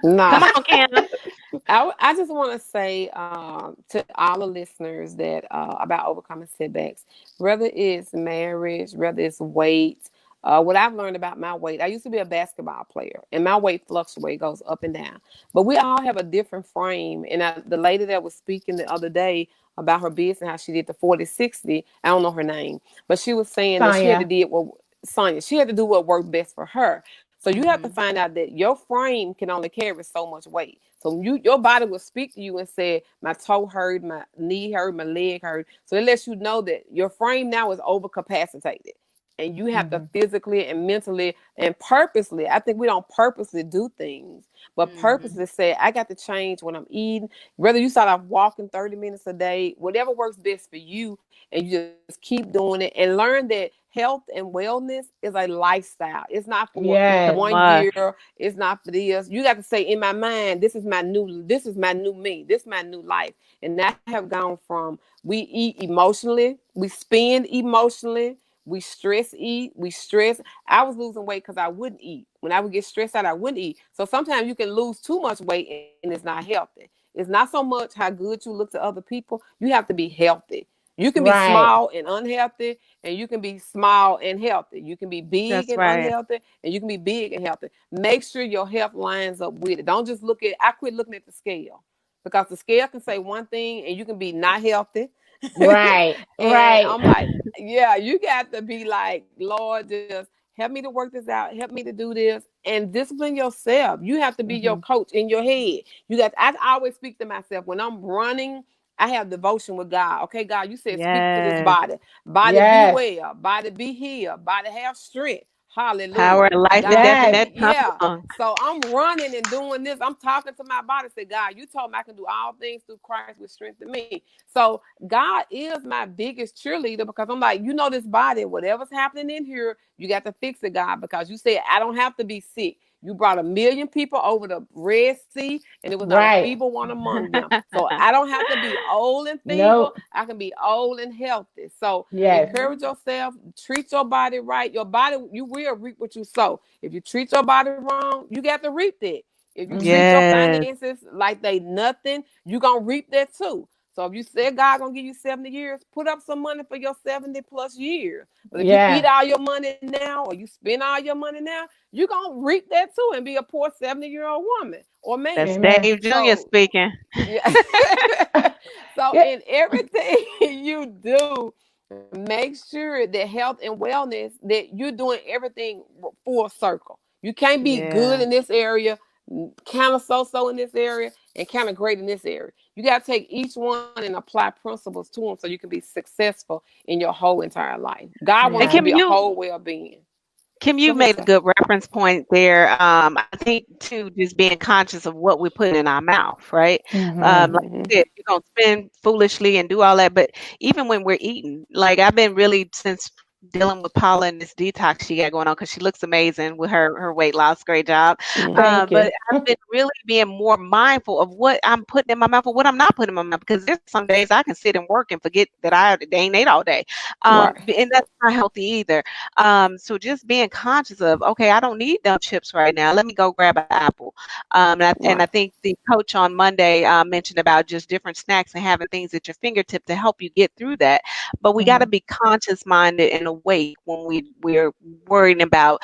Nah. Come on, Kim. I just want to say to all the listeners that about overcoming setbacks, whether it's marriage, whether it's weight. What I've learned about my weight, I used to be a basketball player, and my weight fluctuates, goes up and down. But we all have a different frame. And the lady that was speaking the other day about her business, how she did the 40-60, I don't know her name, but she was saying that she had to Sonya. do what Sonya, she had to do what worked best for her. So you have to Hmm. find out that your frame can only carry so much weight. So your body will speak to you and say, my toe hurt, my knee hurt, my leg hurt. So it lets you know that your frame now is overcapacitated. And you have to Hmm. physically and mentally and purposely, I think we don't purposely do things, but Hmm. purposely say, I got to change what I'm eating. Whether you start off walking 30 minutes a day, whatever works best for you, and you just keep doing it and learn that health and wellness is a lifestyle. It's not for It's a Yes. 1 year. must. It's not for this. You got to say in my mind, this is my new me. This is my new life. And I have gone from we eat emotionally, we spend emotionally, we stress eat, we stress. I was losing weight because I wouldn't eat. When I would get stressed out, I wouldn't eat. So sometimes you can lose too much weight and it's not healthy. It's not so much how good you look to other people. You have to be healthy. You can be Right. small and unhealthy, and you can be small and healthy. You can be big That's and right. unhealthy, and you can be big and healthy. Make sure your health lines up with it. Don't just look at. I quit looking at the scale because the scale can say one thing, and you can be not healthy. Right. And Right. I'm like, yeah, you got to be like, Lord, just help me to work this out. Help me to do this and discipline yourself. You have to be your Hmm. coach in your head. You got. I always speak to myself when I'm running. I have devotion with God. Okay, God, you said speak to this Yes. body. Body be Yes. well. Body be healed. Body have strength. Power Hallelujah. of life and God, death in Yes. that yeah. tongue. So I'm running and doing this. I'm talking to my body. Say, God, you told me I can do all things through Christ with strength in me. So God is my biggest cheerleader because I'm like, this body, whatever's happening in here, you got to fix it, God, because you said I don't have to be sick. You brought 1 million people over the Red Sea, and it was not a Right. feeble one among them. So I don't have to be old and feeble. Nope. I can be old and healthy. So Yes. encourage yourself, treat your body right. Your body, you will reap what you sow. If you treat your body wrong, you got to reap that. If you treat Hmm. your Yes. finances like they nothing, you're gonna reap that too. So if you said God gonna give you 70 years, put up some money for your 70 plus years. But if you eat Yeah. all your money now or you spend all your money now, you're gonna reap that too and be a poor 70-year-old woman or That's man. Amen. Dave Jr. So speaking. yeah. So Yeah. in everything you do, make sure that health and wellness that you're doing everything full circle. You can't be good Yeah. in this area, kind of so in this area, and kind of great in this area. You got to take each one and apply principles to them so you can be successful in your whole entire life. God wants And you to Yeah. be a whole well-being. Kim, Go you ahead, made a sir. good reference point there. I think too, just being conscious of what we put in our mouth, right? Mm-hmm. Like Hmm. you said, you're gonna spend foolishly and do all that, but even when we're eating, like I've been really since dealing with Paula and this detox she got going on because she looks amazing with her weight loss, great job. Hmm. Thank But you. I've been really being more mindful of what I'm putting in my mouth and what I'm not putting in my mouth because there's some days I can sit and work and forget that I ain't ate all day, Right. and that's not healthy either. So just being conscious of, okay, I don't need them chips right now. Let me go grab an apple. And I Right. think the coach on Monday mentioned about just different snacks and having things at your fingertip to help you get through that. But we got to Mm-hmm. be conscious minded and awake when we're worrying about,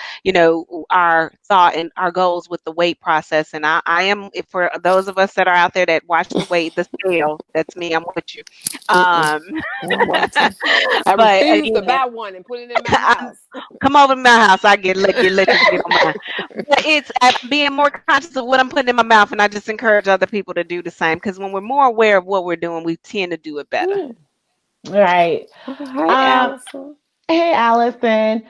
our thought and our goals with the weight process. And I am, if for those of us that are out there that watch the scale, that's me. I'm with you. Mm-mm. Um, I'm watching. I but refuse to again, buy one and put it in my house. come over to my house. I let you get on mine. But I'm being more conscious of what I'm putting in my mouth, and I just encourage other people to do the same. Because when we're more aware of what we're doing, we tend to do it better. Yeah. Right. Hey, Um, Allison. Hey, Allison.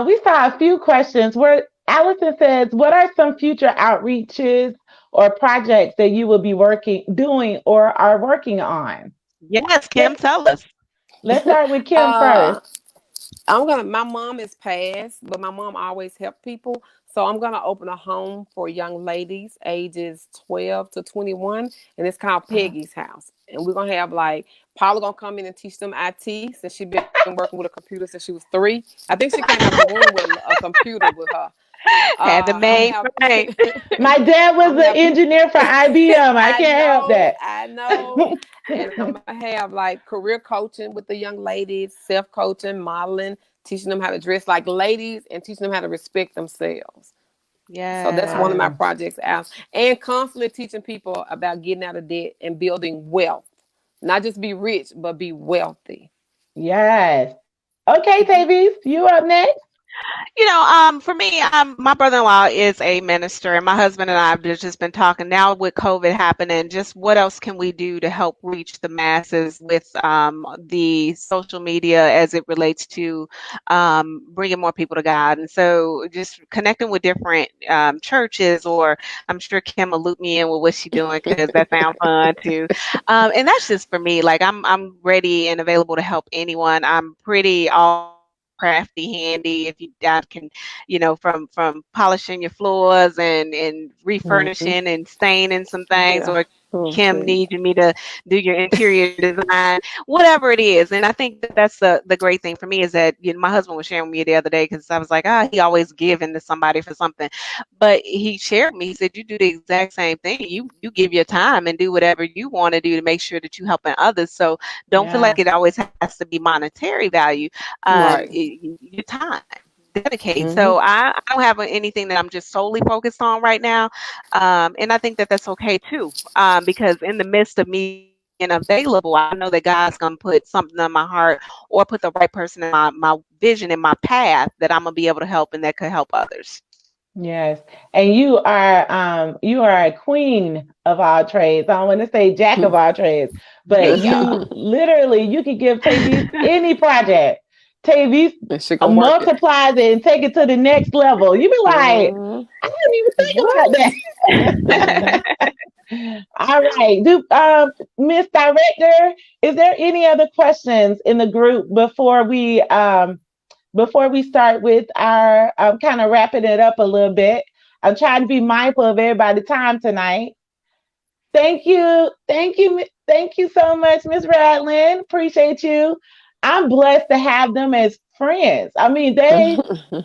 We saw a few questions where Allison says, "What are some future outreaches or projects that you will be doing, or are working on?" Yes, Kim, Let tell us. Let's start with Kim uh, first. my mom is passed, but my mom always helped people. So I'm gonna open a home for young ladies ages 12 to 21, and it's called Uh, Peggy's House. And we're gonna have like Paula gonna come in and teach them IT since she's been working with a computer since she was 3. I think she came out the womb with a computer with her. Had the I'm gonna main have frame. My dad I'm was gonna an have people. engineer for IBM. I can't help that. I know, and I'm gonna have like career coaching with the young ladies, self coaching, modeling, teaching them how to dress like ladies, and teaching them how to respect themselves. So that's one of my Yes. Awesome. projects out, and constantly teaching people about getting out of debt and building wealth, not just be rich, but be wealthy. Yes. Okay, Hmm. Tavis, you up next? For me, my brother-in-law is a minister, and my husband and I have just been talking now with COVID happening. Just what else can we do to help reach the masses with the social media as it relates to bringing more people to God? And so, just connecting with different churches, or I'm sure Kim will loop me in with what she's doing because that sounds fun too. And that's just for me. Like I'm ready and available to help anyone. I'm pretty all crafty handy if you that can from polishing your floors and Hmm. refurnishing and staining some things, Yeah. or Oh, Kim see. needing me to do your interior design, whatever it is. And I think that that's the great thing for me is that my husband was sharing with me the other day because I was like, he always giving to somebody for something, but he shared with me, he said, you do the exact same thing. You give your time and do whatever you want to do to make sure that you helping others. So don't feel like Yeah. it always has to be monetary value. Right. Your time dedicate. Hmm. So I don't have anything that I'm just solely focused on right now, and I think that that's okay too, because in the midst of me being available, I know that God's gonna put something on my heart or put the right person in my vision in my path that I'm gonna be able to help and that could help others. Yes. And you are a queen of all trades. I don't want to say jack of all trades, but Hey you y'all. literally you could give Tavis any project. Tavis And she gonna work it. multiplies it and take it to the next level. You be like, Hmm. I didn't even What? think about Hmm. that. All right. Do Miss Director, is there any other questions in the group before we start with our kind of wrapping it up a little bit? I'm trying to be mindful of everybody's time tonight. Thank you. Thank you. Thank you so much, Miss Radlin. Appreciate you. I'm blessed to have them as friends. I mean,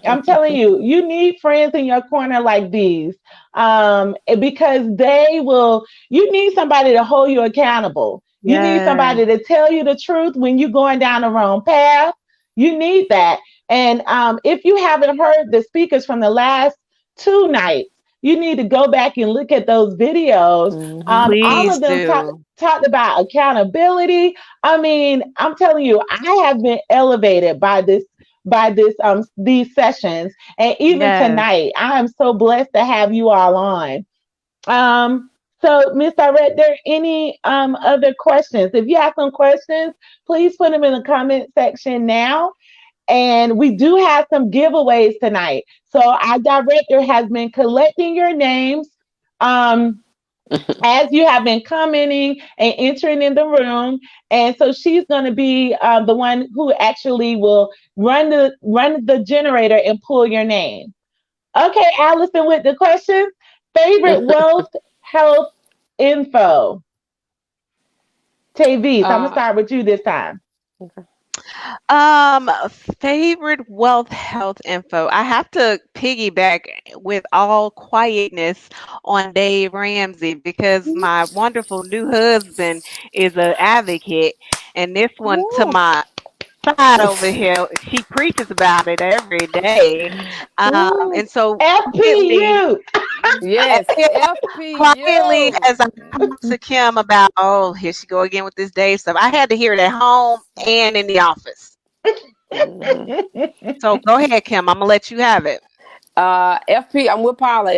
I'm telling you, you need friends in your corner like these, because you need somebody to hold you accountable. You need Yes. somebody to tell you the truth when you're going down the wrong path. You need that. And if you haven't heard the speakers from the last 2 nights, you need to go back and look at those videos. Mm-hmm. All of Please them do. talked about accountability. I mean, I'm telling you, I have been elevated by these sessions, and even Yes. tonight, I am so blessed to have you all on. Um, so, Miss Irette, there any other questions? If you have some questions, please put them in the comment section now. And we do have some giveaways tonight. So our director has been collecting your names. Um, as you have been commenting and entering in the room, and so she's going to be the one who actually will run the generator and pull your name. Okay, Allison, with the questions. Favorite wealth health info. Tavis, I'm gonna uh, start with you this time. okay. Favorite wealth health info. I have to piggyback with all quietness on Dave Ramsey because my wonderful new husband is an advocate, and this one to Woo. my side over here, she preaches about it every day. Ooh. And so quietly, FPU. Yes, quietly FPU. as I talk to Kim about, oh, here she go again with this Dave stuff. I had to hear it at home and in the office. Mm-hmm. So go ahead, Kim. I'm gonna let you have it. FP, I'm with Paula,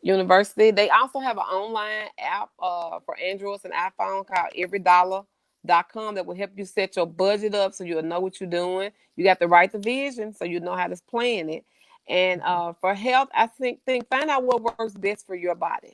University. They also have an online app for Androids and iPhone called everydollar.com that will help you set your budget up so you'll know what you're doing. You got to write the vision so you know how to plan it. And for health, I think find out what works best for your body.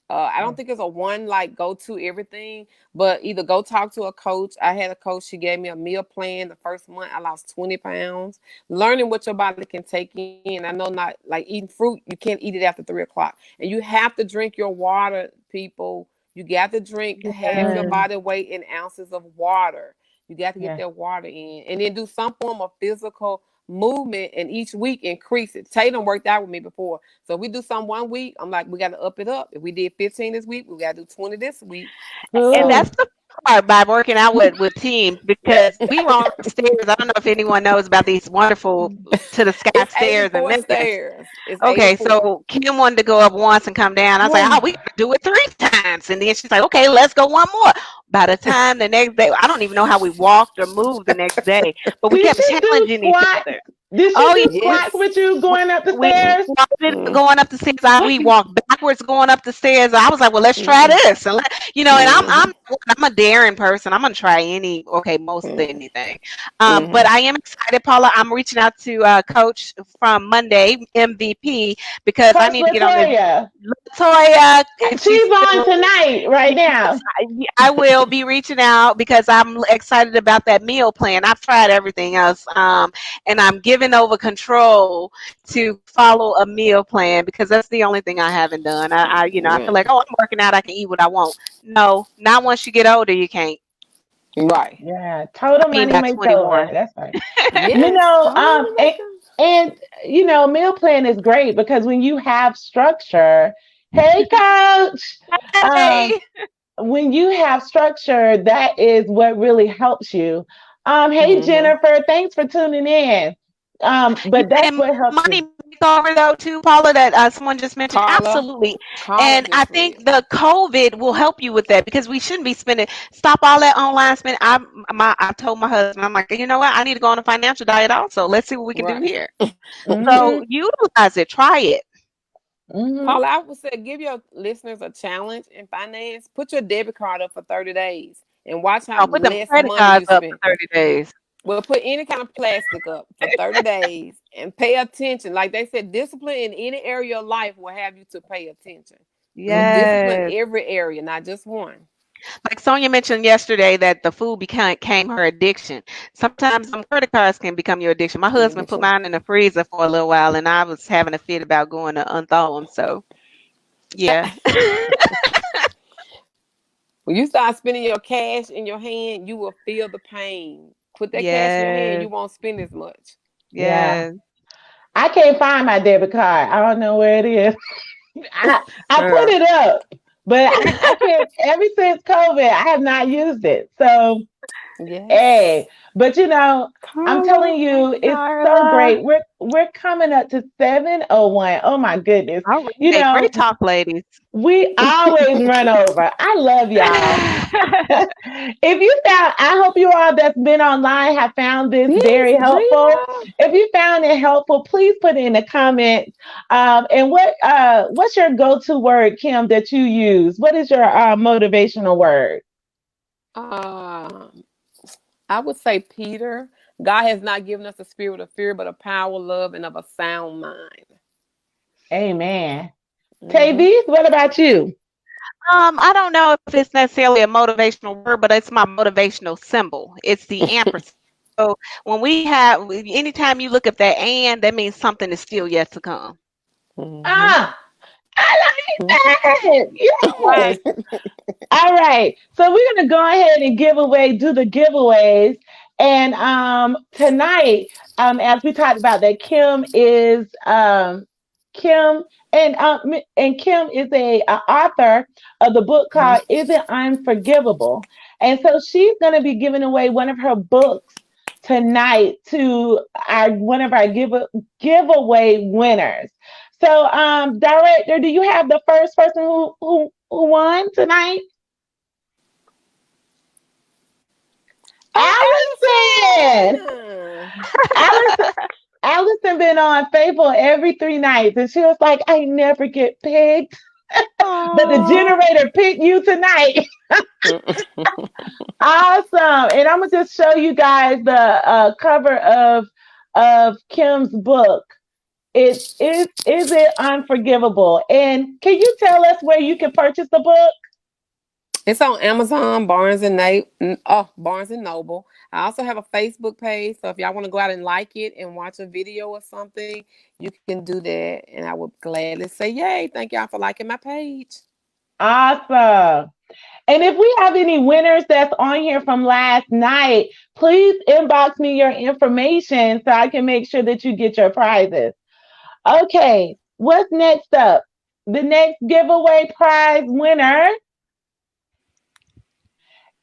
I don't think it's a one like go to everything, but either go talk to a coach. I had a coach, she gave me a meal plan. The first month I lost 20 pounds. Learning what your body can take in. I know not like eating fruit, you can't eat it after 3 o'clock. And you have to drink your water, people. You got to drink half your Mm, body weight in ounces of water. You got to get yeah. that water in. And then do some form of physical movement and each week increase it. Tatum worked out with me before. So if we do some one week, I'm like, we got to up it up. If we did 15 this week, we got to do 20 this week. And Ooh. that's the part by working out with teams because we were on the stairs. I don't know if anyone knows about these wonderful to the sky It's stairs in 84 Memphis. stairs. It's Okay, 84. so Kim wanted to go up once and come down. I was like, oh, we gotta do it 3 times. And then she's like, okay, let's go one more. By the time the next day, I don't even know how we walked or moved the next day, but we Did kept she do challenging each squats? other. Did she Oh do yes, squats Yes. with you we going up the we stairs? squatted Mm, going up the stairs. We walked backwards going up the stairs. I was like, well, let's try mm, this, and and mm, I'm a daring person. I'm gonna try most mm, anything. But mm. I am excited, Paula. I'm reaching out to Coach from Monday, MVP, because I Coach need to get on this. Latoya. Latoya, if she's She's on still tonight, right yes, now. I will be reaching out because I'm excited about that meal plan. I've tried everything else, and I'm giving over control to follow a meal plan because that's the only thing I haven't done. I feel like, Mm. oh, I'm working out, I can eat what I want. No, not once you get older, you can't. Right. Yeah, total I mean, money by makeover. 21. That's right. You Yes. know, Total money maker. and meal plan is great because when you have structure, hey coach, um, Hey, when you have structure, that is what really helps you. Hey Mm-hmm. Jennifer, thanks for tuning in. yeah, But that's and what helps money you. makeover though too, Paula, that someone just mentioned. Carla. Absolutely, Carla and I just think said. the COVID will help you with that because we shouldn't be spending. Stop all that online spending. I told my husband, I'm like, you know what? I need to go on a financial diet also. Let's see what we can do Right. here. Mm-hmm. So utilize it. Try it. Mm-hmm. Paula, I would say give your listeners a challenge in finance. Put your debit card up for 30 days and watch how No, put them less credit money you cards up for spend. 30 days. Well, put any kind of plastic up for 30 days and pay attention. Like they said, discipline in any area of life will have you to pay attention. So Mm-hmm. discipline Yes. every area, not just one. Like Sonia mentioned yesterday that the food became her addiction. Sometimes credit cards can become your addiction. My husband put Mhm. mine in the freezer for a little while, and I was having a fit about going to unthaw them. So yeah, When you start spending your cash in your hand, you will feel the pain. Put that cash in your hand, you yes, won't spend as much. Yeah. yes. I can't find my debit card. I don't know where it is. I put Girl, it up. but I can't. Ever since COVID, I have not used it. So, Yes. hey, but I'm Carla, telling you, it's so Carla. great. We're coming up to 7:01. Oh my goodness. All You right. Great know, talk, ladies. we always run over. I love y'all. If you found, I hope you all that's been online have found this Yes, very helpful. Gina. If you found it helpful, please put it in the comments. And what's your go-to word, Kim, that you use? What is your motivational word? Um, I would say Peter. God has not given us a spirit of fear, but a power, love, and of a sound mind. Amen. Hmm. Tavis, what about you? I don't know if it's necessarily a motivational word, but it's my motivational symbol. It's the ampersand. So when we have, anytime you look at that and, that means something is still yet to come. Hmm. Ah, I like that. Yes. Right. All right. So we're gonna go ahead and do the giveaways. And tonight, as we talked about that Kim and Kim is a author of the book Mhm. called Is It Unforgivable? And so she's gonna be giving away one of her books tonight to our one of our giveaway winners. So director, do you have the first person who won tonight? Allison. Allison. Allison. Allison been on Faithful every 3 nights, and she was like, "I never get picked, but the Oh, generator picked you tonight." Awesome! And I'm gonna just show you guys the cover of Kim's book. Is it unforgivable? And can you tell us where you can purchase the book? It's on Amazon, Barnes and Noble. I also have a Facebook page, so if y'all want to go out and like it and watch a video or something, you can do that. And I would gladly say, "Yay! Thank y'all for liking my page." Awesome. And if we have any winners that's on here from last night, please inbox me your information so I can make sure that you get your prizes. Okay, what's next up? The next giveaway prize winner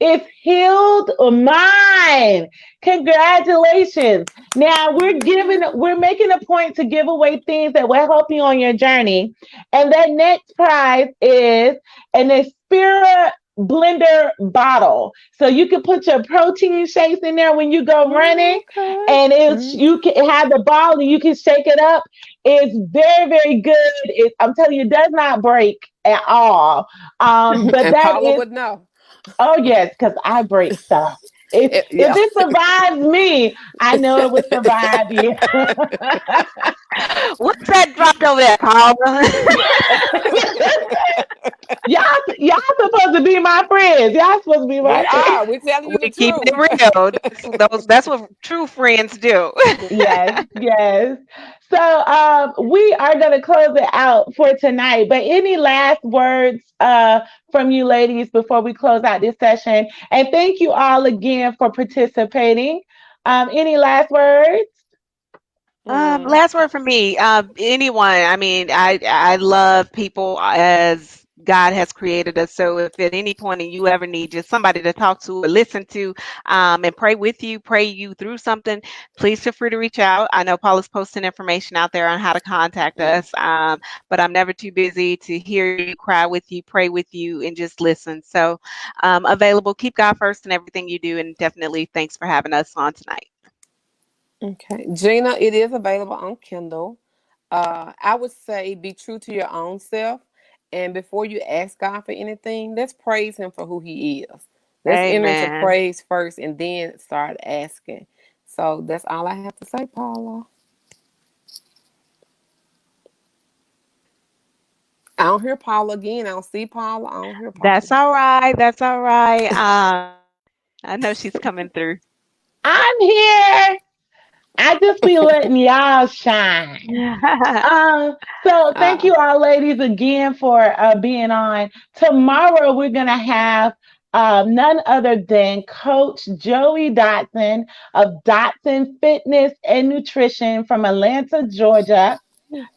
is Healed Mind. Congratulations. Now we're making a point to give away things that will help you on your journey. And that next prize is an Xperia blender bottle. So you can put your protein shakes in there when you go running, Okay. and you can have the ball and you can shake it up. It's very, very good. I'm telling you, it does not break at all. But And that Paula is would know. Oh yes, because I break stuff. If Yeah. it survives me, I know it will survive you. what's that dropped over there, Paula? y'all supposed to be my friends. Y'all supposed to be my We friends. are. We're telling you the We keep it truth. real. That's what true friends do. Yes, yes. So we are gonna close it out for tonight. But any last words from you ladies before we close out this session? And thank you all again for participating. Any last words? Mm. Last word for me. Anyone. I mean, I love people as God has created us. So if at any point you ever need just somebody to talk to or listen to, and pray with you, pray you through something, please feel free to reach out. I know Paula's posting information out there on how to contact Mm. us. But I'm never too busy to hear you, cry with you, pray with you, and just listen. So available. Keep God first in everything you do, and definitely thanks for having us on tonight. Okay. Gina, it is available on Kindle. I would say be true to your own self. And before you ask God for anything, let's praise Him for who He is. Let's enter into Amen. praise first and then start asking. So that's all I have to say, Paula. I don't hear Paula again. I don't see Paula. I don't hear That's Paula. all right. That's all right. I know she's coming through. I'm here. I just be letting y'all shine. So thank Ah, you all ladies again for being on. Tomorrow we're gonna have none other than Coach Joey Dotson of Dotson Fitness and Nutrition from Atlanta, Georgia.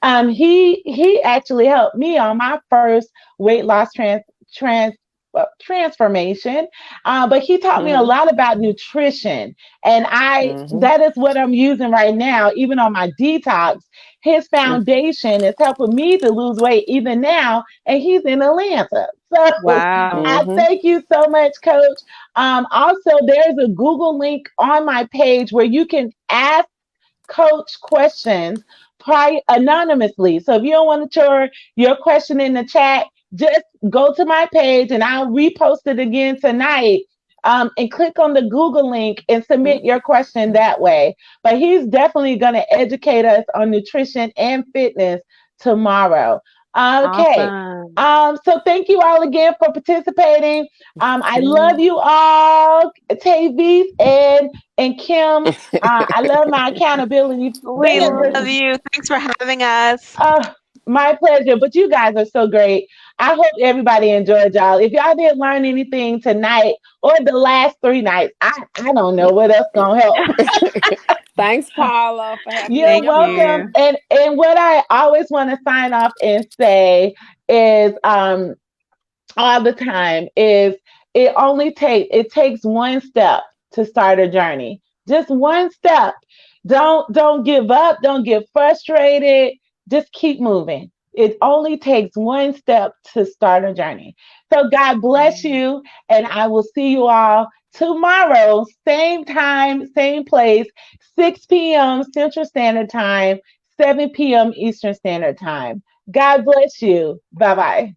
He actually helped me on my first weight loss transformation. But he taught me a Mm-hmm. lot about nutrition, and I Mm-hmm. that is what I'm using right now, even on my detox. His foundation is helping me to lose weight even now, and he's in Atlanta. So I Wow. Mm-hmm. thank you so much, Coach. Also, there's a Google link on my page where you can ask coach questions anonymously. So if you don't want to share your question in the chat, just go to my page and I'll repost it again tonight. And click on the Google link and submit your question that way. But he's definitely going to educate us on nutrition and fitness tomorrow. Okay. Awesome. So thank you all again for participating. I love Mm-hmm. you all, Tavis and Kim. I love my accountability. We They are love just you. Thanks for having us. my pleasure. But you guys are so great. I hope everybody enjoyed y'all. If y'all didn't learn anything tonight or the last 3 nights, I don't know what else gonna help. Thanks, Paula, for having me in You're Thank your welcome. room. you. And what I always want to sign off and say is all the time is it takes one step to start a journey. Just one step. Don't give up, don't get frustrated. Just keep moving. It only takes one step to start a journey. So God bless you, and I will see you all tomorrow, same time, same place, 6 p.m. Central Standard Time, 7 p.m. Eastern Standard Time. God bless you. Bye bye.